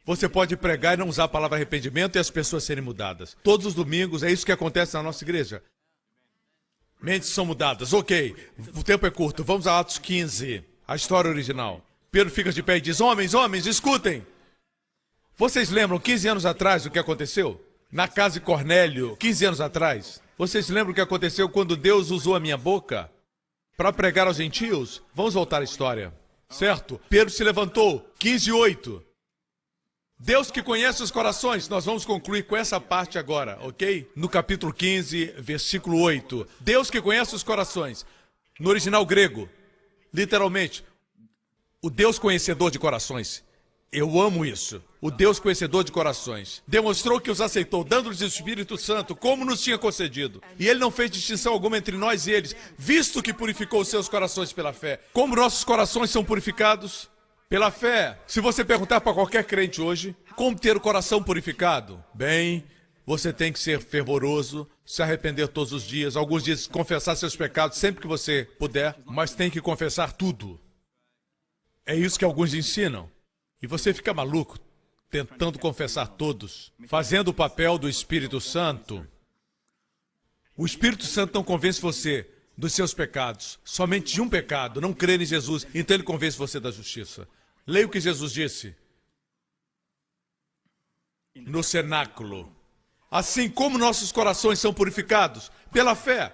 Você pode pregar e não usar a palavra arrependimento e as pessoas serem mudadas. Todos os domingos é isso que acontece na nossa igreja. Mentes são mudadas. Ok, o tempo é curto. Vamos a Atos 15, a história original. Pedro fica de pé e diz: homens, escutem. Vocês lembram 15 anos atrás o que aconteceu? Na casa de Cornélio, 15 anos atrás. Vocês lembram o que aconteceu quando Deus usou a minha boca para pregar aos gentios? Vamos voltar à história. Certo? Pedro se levantou, 15:8. Deus que conhece os corações. Nós vamos concluir com essa parte agora, ok? No capítulo 15, versículo 8. Deus que conhece os corações. No original grego, literalmente, o Deus conhecedor de corações. Eu amo isso. O Deus conhecedor de corações demonstrou que os aceitou, dando-lhes o Espírito Santo, como nos tinha concedido. E ele não fez distinção alguma entre nós e eles, visto que purificou os seus corações pela fé. Como nossos corações são purificados? Pela fé. Se você perguntar para qualquer crente hoje, como ter o coração purificado? Bem, você tem que ser fervoroso, se arrepender todos os dias. Alguns dias confessar seus pecados sempre que você puder, mas tem que confessar tudo. É isso que alguns ensinam. E você fica maluco, tentando confessar todos, fazendo o papel do Espírito Santo. O Espírito Santo não convence você dos seus pecados, somente de um pecado, não crer em Jesus, então ele convence você da justiça. Leia o que Jesus disse no cenáculo. Assim como nossos corações são purificados pela fé.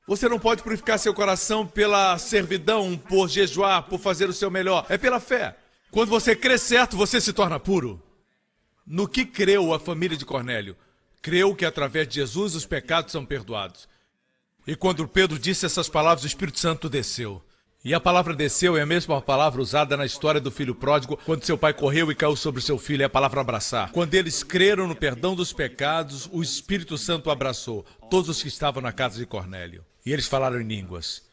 Você não pode purificar seu coração pela servidão, por jejuar, por fazer o seu melhor. É pela fé. Quando você crê certo, você se torna puro. No que creu a família de Cornélio? Creu que através de Jesus os pecados são perdoados. E quando Pedro disse essas palavras, o Espírito Santo desceu. E a palavra desceu é a mesma palavra usada na história do filho pródigo, quando seu pai correu e caiu sobre o seu filho, é a palavra abraçar. Quando eles creram no perdão dos pecados, o Espírito Santo abraçou todos os que estavam na casa de Cornélio. E eles falaram em línguas.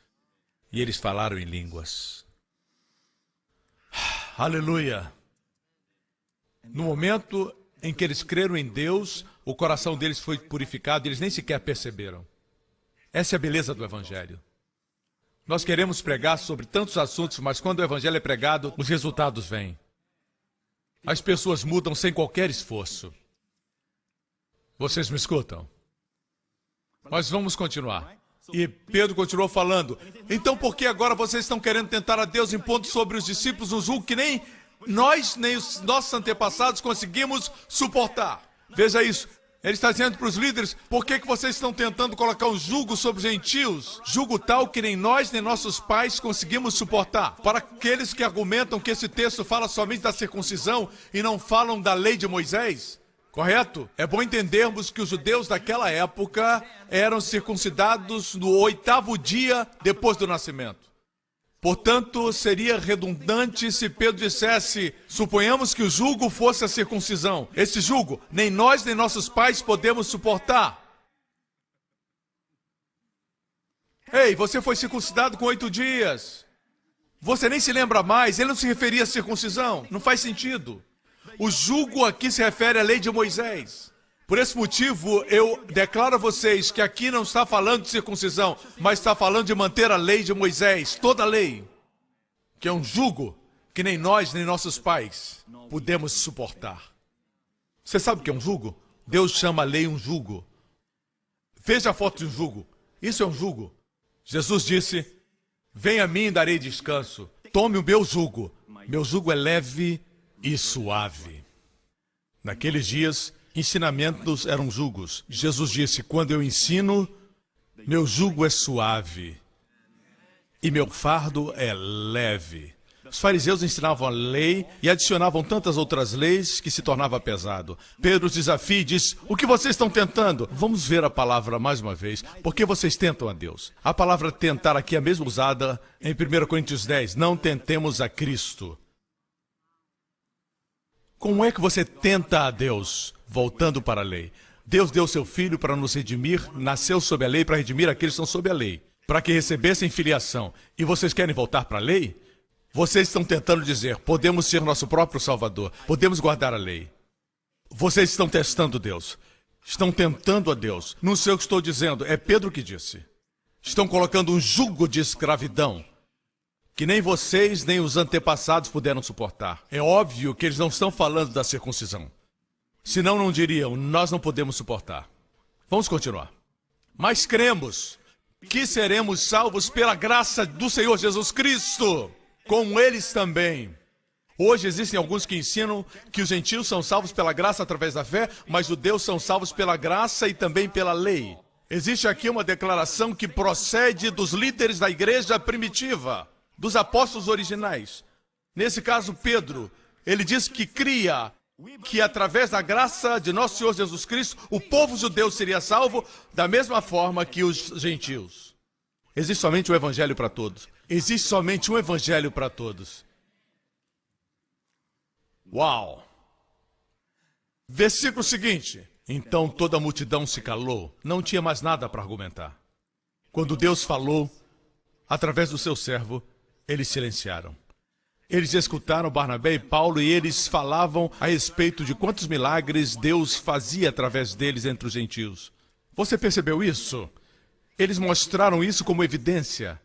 E eles falaram em línguas. Aleluia! No momento em que eles creram em Deus, o coração deles foi purificado e eles nem sequer perceberam. Essa é a beleza do Evangelho. Nós queremos pregar sobre tantos assuntos, mas quando o Evangelho é pregado, os resultados vêm. As pessoas mudam sem qualquer esforço. Vocês me escutam? Mas vamos continuar. E Pedro continuou falando: então por que agora vocês estão querendo tentar a Deus impondo sobre os discípulos um jugo que nem nós, nem os nossos antepassados conseguimos suportar? Veja isso. Ele está dizendo para os líderes: por que vocês estão tentando colocar um jugo sobre os gentios? Jugo tal que nem nós, nem nossos pais conseguimos suportar. Para aqueles que argumentam que esse texto fala somente da circuncisão e não falam da lei de Moisés. Correto? É bom entendermos que os judeus daquela época eram circuncidados no 8º dia depois do nascimento. Portanto, seria redundante se Pedro dissesse: suponhamos que o jugo fosse a circuncisão. Esse jugo, nem nós nem nossos pais podemos suportar. Ei, você foi circuncidado com 8 dias. Você nem se lembra mais, ele não se referia à circuncisão. Não faz sentido. O jugo aqui se refere à lei de Moisés. Por esse motivo, eu declaro a vocês que aqui não está falando de circuncisão, mas está falando de manter a lei de Moisés, toda a lei, que é um jugo que nem nós, nem nossos pais podemos suportar. Você sabe o que é um jugo? Deus chama a lei um jugo. Veja a foto de um jugo. Isso é um jugo. Jesus disse: venha a mim e darei descanso. Tome o meu jugo. Meu jugo é leve e suave. Naqueles dias, ensinamentos eram jugos. Jesus disse: quando eu ensino, meu jugo é suave. e meu fardo é leve. Os fariseus ensinavam a lei e adicionavam tantas outras leis que se tornava pesado. Pedro desafia e diz: o que vocês estão tentando? Vamos ver a palavra mais uma vez. Por que vocês tentam a Deus? A palavra tentar aqui é a mesma usada em 1 Coríntios 10. Não tentemos a Cristo. Como é que você tenta a Deus? Voltando para a lei. Deus deu seu Filho para nos redimir, nasceu sob a lei para redimir aqueles que estão sob a lei, para que recebessem filiação. E vocês querem voltar para a lei? Vocês estão tentando dizer: podemos ser nosso próprio Salvador, podemos guardar a lei. Vocês estão testando Deus, estão tentando a Deus. Não sei o que estou dizendo, é Pedro que disse. Estão colocando um jugo de escravidão que nem vocês nem os antepassados puderam suportar. É óbvio que eles não estão falando da circuncisão. Senão não diriam: nós não podemos suportar. Vamos continuar. Mas cremos que seremos salvos pela graça do Senhor Jesus Cristo, como eles também. Hoje existem alguns que ensinam que os gentios são salvos pela graça através da fé, mas os judeus são salvos pela graça e também pela lei. Existe aqui uma declaração que procede dos líderes da igreja primitiva, dos apóstolos originais. Nesse caso, Pedro, ele diz que cria que através da graça de nosso Senhor Jesus Cristo, o povo judeu seria salvo da mesma forma que os gentios. Existe somente um evangelho para todos. Existe somente um evangelho para todos. Uau! Versículo seguinte. Então toda a multidão se calou. Não tinha mais nada para argumentar. Quando Deus falou, através do seu servo, eles silenciaram. Eles escutaram Barnabé e Paulo e eles falavam a respeito de quantos milagres Deus fazia através deles entre os gentios. Você percebeu isso? Eles mostraram isso como evidência.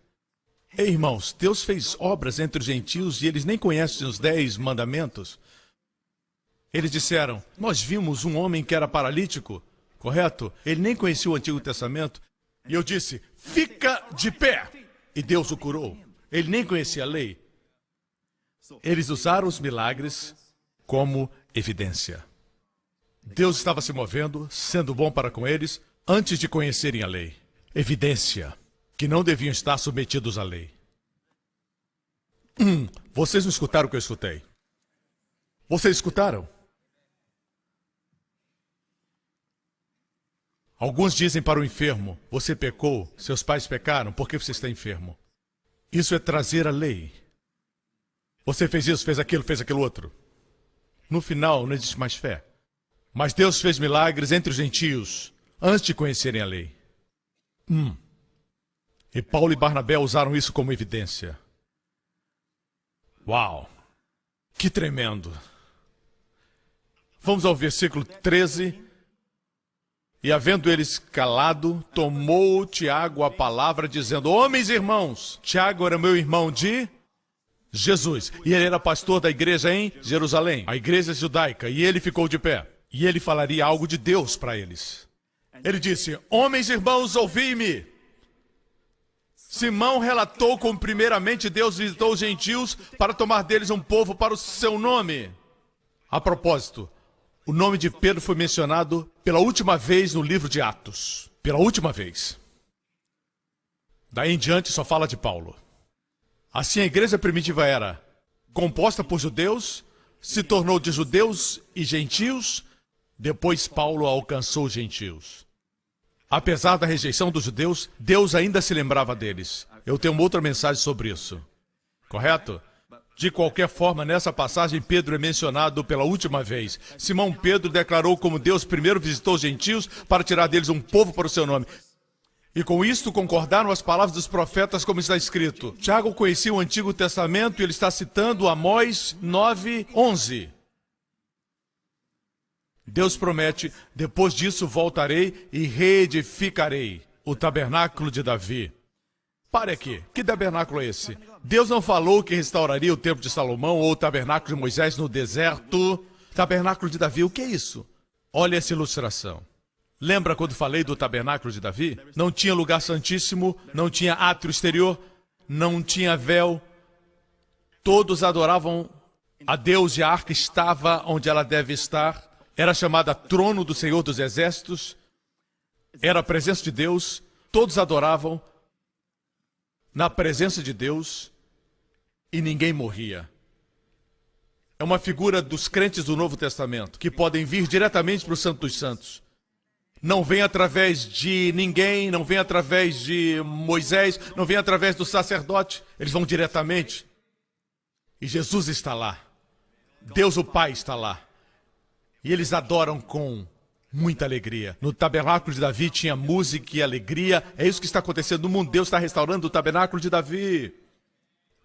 Ei, irmãos, Deus fez obras entre os gentios e eles nem conhecem os 10 mandamentos. Eles disseram: nós vimos um homem que era paralítico, correto? Ele nem conhecia o Antigo Testamento. E eu disse: fica de pé. E Deus o curou. Ele nem conhecia a lei. Eles usaram os milagres como evidência. Deus estava se movendo, sendo bom para com eles, antes de conhecerem a lei. Evidência que não deviam estar submetidos à lei. Vocês não escutaram o que eu escutei? Vocês escutaram? Alguns dizem para o enfermo: você pecou, seus pais pecaram, por que você está enfermo? Isso é trazer a lei. Você fez isso, fez aquilo outro. No final, não existe mais fé. Mas Deus fez milagres entre os gentios, antes de conhecerem a lei. E Paulo e Barnabé usaram isso como evidência. Uau! Que tremendo! Vamos ao versículo 13. E havendo eles calado, tomou Tiago a palavra, dizendo: homens e irmãos, Tiago era meu irmão de Jesus, e ele era pastor da igreja em Jerusalém, a igreja judaica, e ele ficou de pé. E ele falaria algo de Deus para eles. Ele disse: homens e irmãos, ouvi-me. Simão relatou como primeiramente Deus visitou os gentios para tomar deles um povo para o seu nome. A propósito, o nome de Pedro foi mencionado pela última vez no livro de Atos. Pela última vez. Daí em diante só fala de Paulo. Assim a igreja primitiva era composta por judeus, se tornou de judeus e gentios, depois Paulo alcançou os gentios. Apesar da rejeição dos judeus, Deus ainda se lembrava deles. Eu tenho uma outra mensagem sobre isso. Correto? De qualquer forma, nessa passagem, Pedro é mencionado pela última vez. Simão Pedro declarou como Deus primeiro visitou os gentios para tirar deles um povo para o seu nome. E com isto concordaram as palavras dos profetas, como está escrito. Tiago conhecia o Antigo Testamento e ele está citando Amós 9:11. Deus promete: depois disso voltarei e reedificarei o tabernáculo de Davi. Pare aqui, que tabernáculo é esse? Deus não falou que restauraria o templo de Salomão ou o tabernáculo de Moisés no deserto. Tabernáculo de Davi, o que é isso? Olha essa ilustração. Lembra quando falei do tabernáculo de Davi? Não tinha lugar santíssimo, não tinha átrio exterior, não tinha véu. Todos adoravam a Deus e a arca estava onde ela deve estar. Era chamada trono do Senhor dos Exércitos. Era a presença de Deus. Todos adoravam. na presença de Deus e ninguém morria. É uma figura dos crentes do Novo Testamento, que podem vir diretamente para o Santo dos Santos. Não vem através de ninguém, não vem através de Moisés, não vem através do sacerdote. Eles vão diretamente. E Jesus está lá. Deus o Pai está lá. E eles adoram com muita alegria. No tabernáculo de Davi tinha música e alegria. É isso que está acontecendo no mundo. Deus está restaurando o tabernáculo de Davi.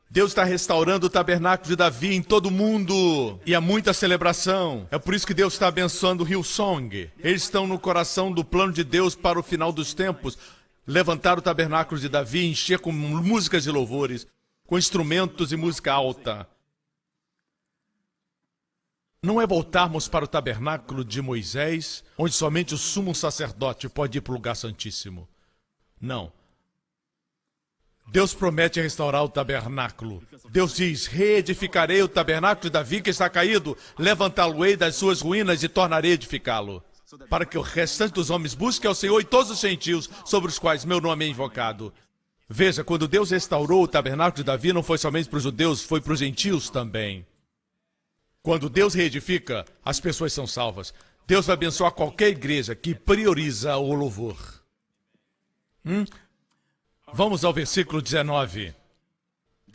Deus está restaurando o tabernáculo de Davi em todo o mundo. E há muita celebração. É por isso que Deus está abençoando o Hillsong. Eles estão no coração do plano de Deus para o final dos tempos. Levantar o tabernáculo de Davi, encher com músicas e louvores, com instrumentos e música alta. Não é voltarmos para o tabernáculo de Moisés, onde somente o sumo sacerdote pode ir para o lugar santíssimo. Não. Deus promete restaurar o tabernáculo. Deus diz, reedificarei o tabernáculo de Davi que está caído, levantá-lo-ei das suas ruínas e tornarei a edificá-lo, para que o restante dos homens busque ao Senhor e todos os gentios sobre os quais meu nome é invocado. Veja, quando Deus restaurou o tabernáculo de Davi, não foi somente para os judeus, foi para os gentios também. Quando Deus reedifica, as pessoas são salvas. Deus vai abençoar qualquer igreja que prioriza o louvor. Vamos ao versículo 19.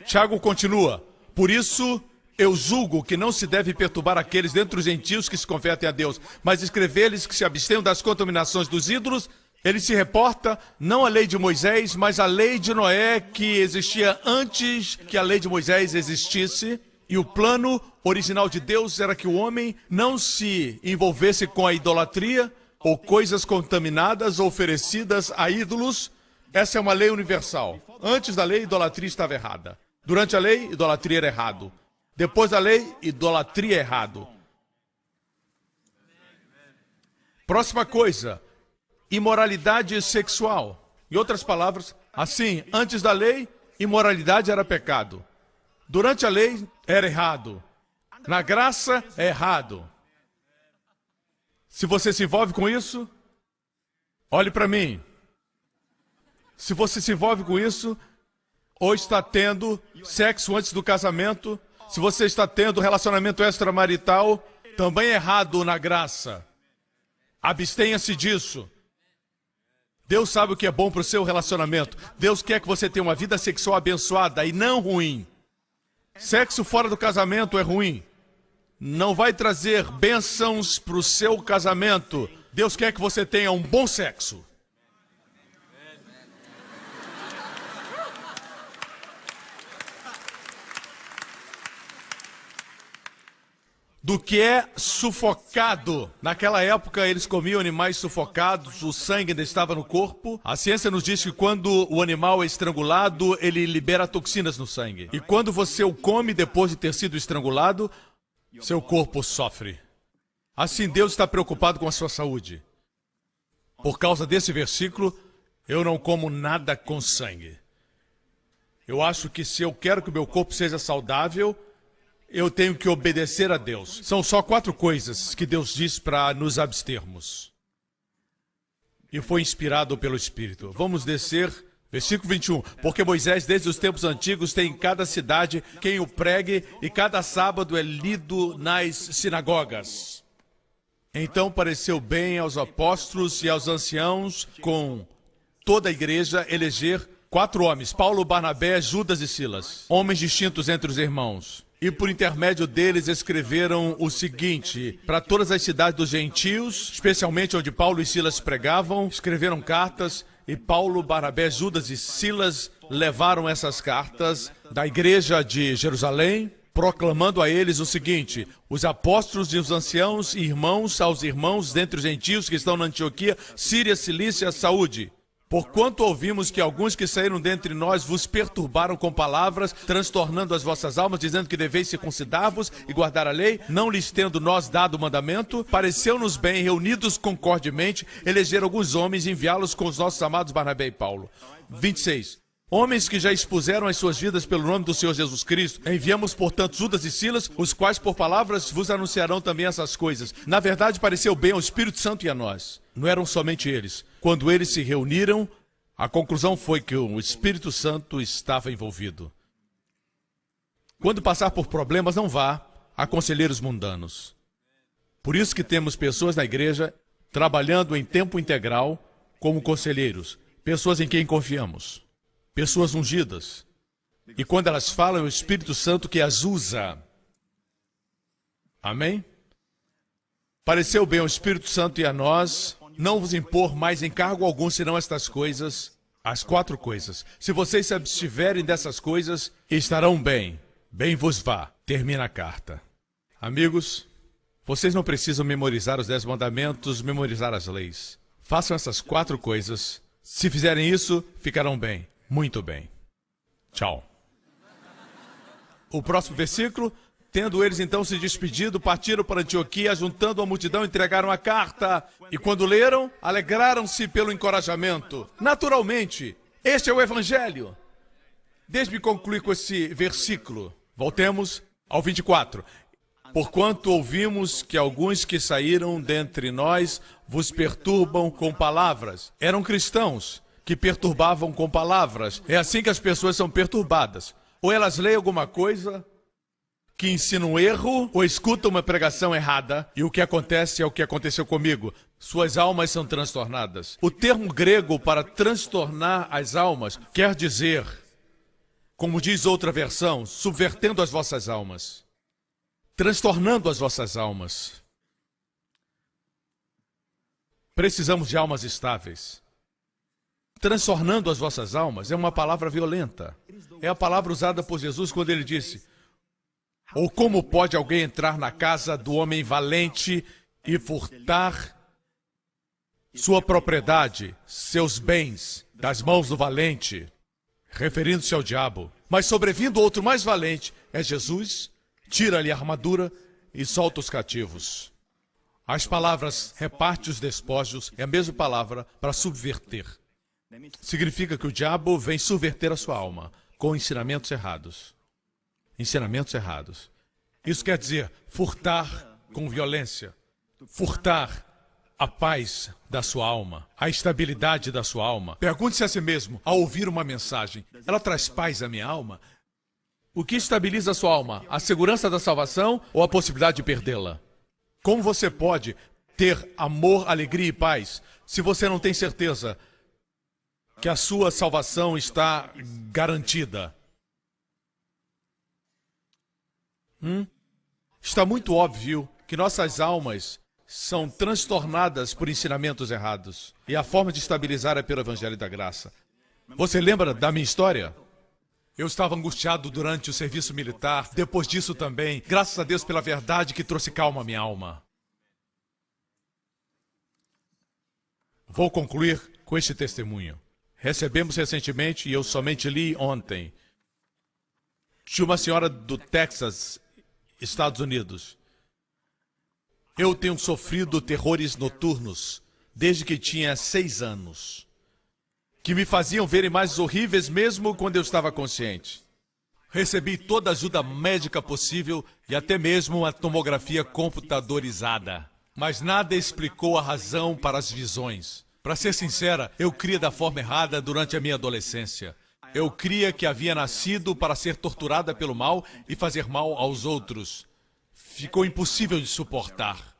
Tiago continua. Por isso, eu julgo que não se deve perturbar aqueles dentre os gentios que se convertem a Deus, mas escrever-lhes que se abstenham das contaminações dos ídolos. Ele se reporta não à lei de Moisés, mas à lei de Noé, que existia antes que a lei de Moisés existisse. E o plano original de Deus era que o homem não se envolvesse com a idolatria ou coisas contaminadas oferecidas a ídolos. Essa é uma lei universal. Antes da lei, idolatria estava errada. Durante a lei, idolatria era errado. Depois da lei, idolatria é errado. Próxima coisa, imoralidade sexual. Em outras palavras, assim, antes da lei, imoralidade era pecado. Durante a lei, era errado. Na graça, é errado. Se você se envolve com isso, olhe para mim. Se você se envolve com isso, ou está tendo sexo antes do casamento, se você está tendo relacionamento extramarital, também é errado na graça. Abstenha-se disso. Deus sabe o que é bom para o seu relacionamento. Deus quer que você tenha uma vida sexual abençoada e não ruim. Sexo fora do casamento é ruim. Não vai trazer bênçãos para o seu casamento. Deus quer que você tenha um bom sexo. Do que é sufocado. Naquela época, eles comiam animais sufocados, o sangue ainda estava no corpo. A ciência nos diz que quando o animal é estrangulado, ele libera toxinas no sangue. E quando você o come depois de ter sido estrangulado, seu corpo sofre. Assim, Deus está preocupado com a sua saúde. Por causa desse versículo, eu não como nada com sangue. Eu acho que se eu quero que o meu corpo seja saudável, eu tenho que obedecer a Deus. São só 4 coisas que Deus diz para nos abstermos. E foi inspirado pelo Espírito. Vamos descer, versículo 21. Porque Moisés, desde os tempos antigos, tem em cada cidade quem o pregue, e cada sábado é lido nas sinagogas. Então pareceu bem aos apóstolos e aos anciãos, com toda a igreja, eleger 4 homens, Paulo, Barnabé, Judas e Silas, homens distintos entre os irmãos. E por intermédio deles escreveram o seguinte, para todas as cidades dos gentios, especialmente onde Paulo e Silas pregavam, escreveram cartas, e Paulo, Barnabé, Judas e Silas levaram essas cartas da igreja de Jerusalém, proclamando a eles o seguinte, os apóstolos e os anciãos e irmãos aos irmãos dentre os gentios que estão na Antioquia, Síria, Cilícia, saúde. Porquanto ouvimos que alguns que saíram dentre nós vos perturbaram com palavras, transtornando as vossas almas, dizendo que deveis circuncidar-vos e guardar a lei, não lhes tendo nós dado o mandamento, pareceu-nos bem, reunidos concordemente, eleger alguns homens e enviá-los com os nossos amados Barnabé e Paulo. 26. Homens que já expuseram as suas vidas pelo nome do Senhor Jesus Cristo, enviamos, portanto, Judas e Silas, os quais por palavras vos anunciarão também essas coisas. Na verdade, pareceu bem ao Espírito Santo e a nós. Não eram somente eles. Quando eles se reuniram, A conclusão foi que o Espírito Santo estava envolvido. Quando passar por problemas, não vá a conselheiros mundanos. Por isso que temos pessoas na igreja trabalhando em tempo integral como conselheiros, pessoas em quem confiamos, pessoas ungidas. E quando elas falam, é o Espírito Santo que as usa. Amém? Pareceu bem ao Espírito Santo e a nós não vos impor mais encargo algum, senão estas coisas, as 4 coisas. Se vocês se abstiverem dessas coisas, estarão bem. Bem vos vá. Termina a carta. Amigos, vocês não precisam memorizar os 10 mandamentos, memorizar as leis. Façam essas 4 coisas. Se fizerem isso, ficarão bem. Muito bem. Tchau. O próximo versículo. Tendo eles então se despedido, partiram para Antioquia, juntando a multidão, entregaram a carta. E quando leram, alegraram-se pelo encorajamento. Naturalmente, este é o Evangelho. Deixe-me concluir com esse versículo. Voltemos ao 24. Porquanto ouvimos que alguns que saíram dentre nós vos perturbam com palavras. Eram cristãos que perturbavam com palavras. É assim que as pessoas são perturbadas. Ou elas leem alguma coisa que ensina um erro, ou escuta uma pregação errada, e o que acontece é o que aconteceu comigo. Suas almas são transtornadas. O termo grego para transtornar as almas quer dizer, como diz outra versão, subvertendo as vossas almas. Transtornando as vossas almas. Precisamos de almas estáveis. Transtornando as vossas almas é uma palavra violenta. É a palavra usada por Jesus quando ele disse: ou como pode alguém entrar na casa do homem valente e furtar sua propriedade, seus bens, das mãos do valente, referindo-se ao diabo. Mas sobrevindo outro mais valente, é Jesus, tira-lhe a armadura e solta os cativos. As palavras reparte os despojos é a mesma palavra para subverter. Significa que o diabo vem subverter a sua alma com ensinamentos errados. Ensinamentos errados. Isso quer dizer furtar com violência, furtar a paz da sua alma, a estabilidade da sua alma. Pergunte-se a si mesmo, ao ouvir uma mensagem, ela traz paz à minha alma? O que estabiliza a sua alma? A segurança da salvação ou a possibilidade de perdê-la? Como você pode ter amor, alegria e paz se você não tem certeza que a sua salvação está garantida? Está muito óbvio que nossas almas são transtornadas por ensinamentos errados. E a forma de estabilizar é pelo Evangelho da Graça. Você lembra da minha história? Eu estava angustiado durante o serviço militar, depois disso também. Graças a Deus pela verdade que trouxe calma à minha alma. Vou concluir com este testemunho. Recebemos recentemente, e eu somente li ontem, de uma senhora do Texas, Estados Unidos. Eu tenho sofrido terrores noturnos desde que tinha 6 anos, que me faziam ver imagens horríveis mesmo quando eu estava consciente. Recebi toda a ajuda médica possível e até mesmo uma tomografia computadorizada. Mas nada explicou a razão para as visões. Para ser sincera, eu cria da forma errada durante a minha adolescência. Eu cria que havia nascido para ser torturada pelo mal e fazer mal aos outros. Ficou impossível de suportar.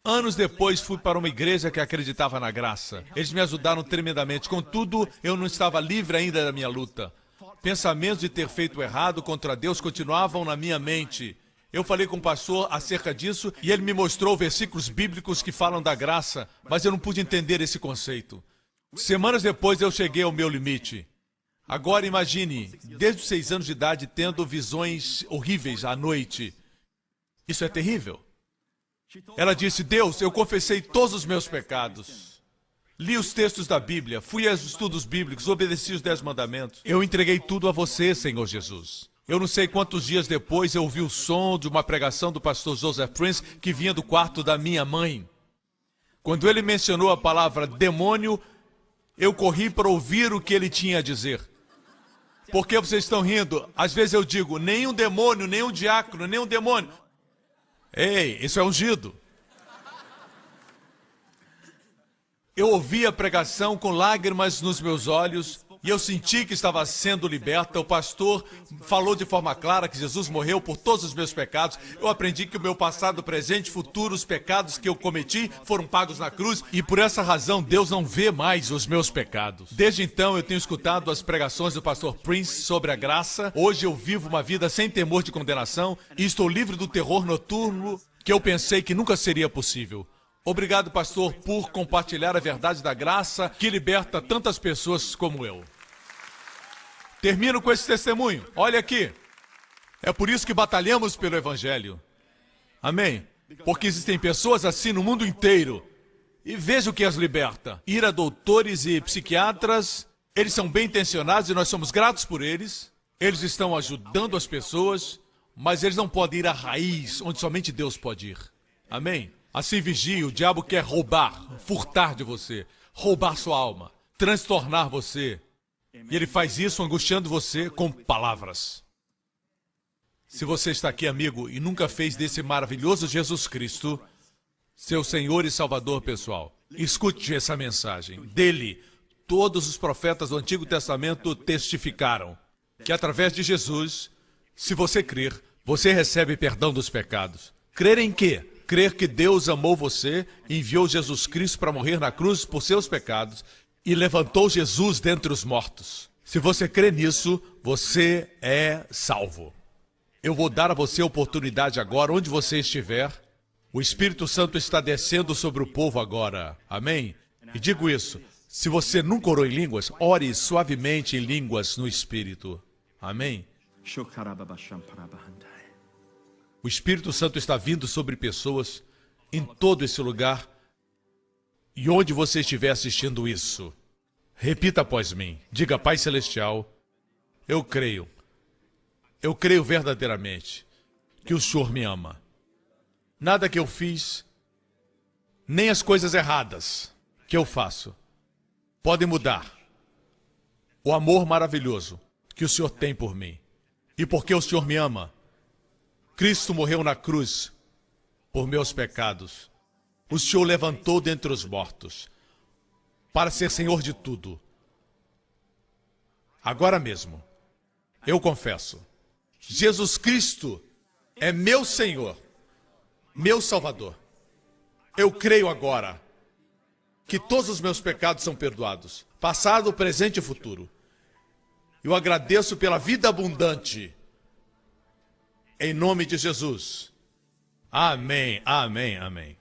Anos depois, fui para uma igreja que acreditava na graça. Eles me ajudaram tremendamente. Contudo, eu não estava livre ainda da minha luta. Pensamentos de ter feito errado contra Deus continuavam na minha mente. Eu falei com o pastor acerca disso e ele me mostrou versículos bíblicos que falam da graça, mas eu não pude entender esse conceito. Semanas depois, eu cheguei ao meu limite. Agora imagine, desde os 6 anos de idade, tendo visões horríveis à noite. Isso é terrível. Ela disse: Deus, eu confessei todos os meus pecados. Li os textos da Bíblia, fui aos estudos bíblicos, obedeci os 10 mandamentos. Eu entreguei tudo a você, Senhor Jesus. Eu não sei quantos dias depois eu ouvi o som de uma pregação do pastor Joseph Prince que vinha do quarto da minha mãe. Quando ele mencionou a palavra demônio, eu corri para ouvir o que ele tinha a dizer. Por que vocês estão rindo? Às vezes eu digo, nenhum demônio, nenhum diácono, nenhum demônio. Ei, isso é ungido. Eu ouvi a pregação com lágrimas nos meus olhos e eu senti que estava sendo liberta. O pastor falou de forma clara que Jesus morreu por todos os meus pecados. Eu aprendi que o meu passado, presente e futuro, os pecados que eu cometi foram pagos na cruz e por essa razão Deus não vê mais os meus pecados. Desde então eu tenho escutado as pregações do pastor Prince sobre a graça. Hoje eu vivo uma vida sem temor de condenação e estou livre do terror noturno que eu pensei que nunca seria possível. Obrigado, pastor, por compartilhar a verdade da graça que liberta tantas pessoas como eu. Termino com esse testemunho. Olha aqui. É por isso que batalhamos pelo Evangelho. Amém? Porque existem pessoas assim no mundo inteiro. E veja o que as liberta. Ir a doutores e psiquiatras, eles são bem intencionados e nós somos gratos por eles. Eles estão ajudando as pessoas, mas eles não podem ir à raiz, onde somente Deus pode ir. Amém? Assim vigie, o diabo quer roubar, furtar de você, roubar sua alma, transtornar você. E ele faz isso angustiando você com palavras. Se você está aqui, amigo, e nunca fez desse maravilhoso Jesus Cristo seu Senhor e Salvador pessoal, escute essa mensagem. Dele, todos os profetas do Antigo Testamento testificaram que através de Jesus, se você crer, você recebe perdão dos pecados. Crer em quê? Crer que Deus amou você, enviou Jesus Cristo para morrer na cruz por seus pecados e levantou Jesus dentre os mortos. Se você crê nisso, você é salvo. Eu vou dar a você a oportunidade agora, onde você estiver. O Espírito Santo está descendo sobre o povo agora. Amém? E digo isso, se você nunca orou em línguas, ore suavemente em línguas no Espírito. Amém? O Espírito Santo está vindo sobre pessoas em todo esse lugar e onde você estiver assistindo isso. Repita após mim. Diga: Pai Celestial, eu creio verdadeiramente que o Senhor me ama. Nada que eu fiz, nem as coisas erradas que eu faço, podem mudar o amor maravilhoso que o Senhor tem por mim. E porque o Senhor me ama, Cristo morreu na cruz por meus pecados. O Senhor levantou dentre os mortos para ser Senhor de tudo. Agora mesmo, eu confesso, Jesus Cristo é meu Senhor, meu Salvador. Eu creio agora que todos os meus pecados são perdoados, passado, presente e futuro. Eu agradeço pela vida abundante. Em nome de Jesus. Amém, amém, amém.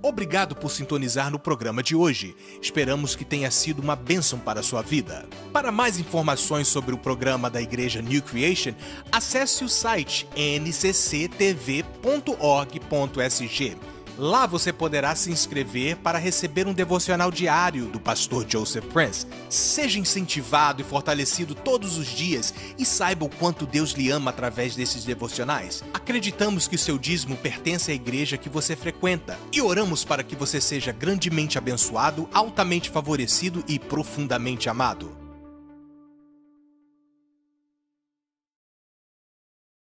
Obrigado por sintonizar no programa de hoje. Esperamos que tenha sido uma bênção para a sua vida. Para mais informações sobre o programa da Igreja New Creation, acesse o site ncctv.org.sg. Lá você poderá se inscrever para receber um devocional diário do pastor Joseph Prince. Seja incentivado e fortalecido todos os dias e saiba o quanto Deus lhe ama através desses devocionais. Acreditamos que o seu dízimo pertence à igreja que você frequenta e oramos para que você seja grandemente abençoado, altamente favorecido e profundamente amado.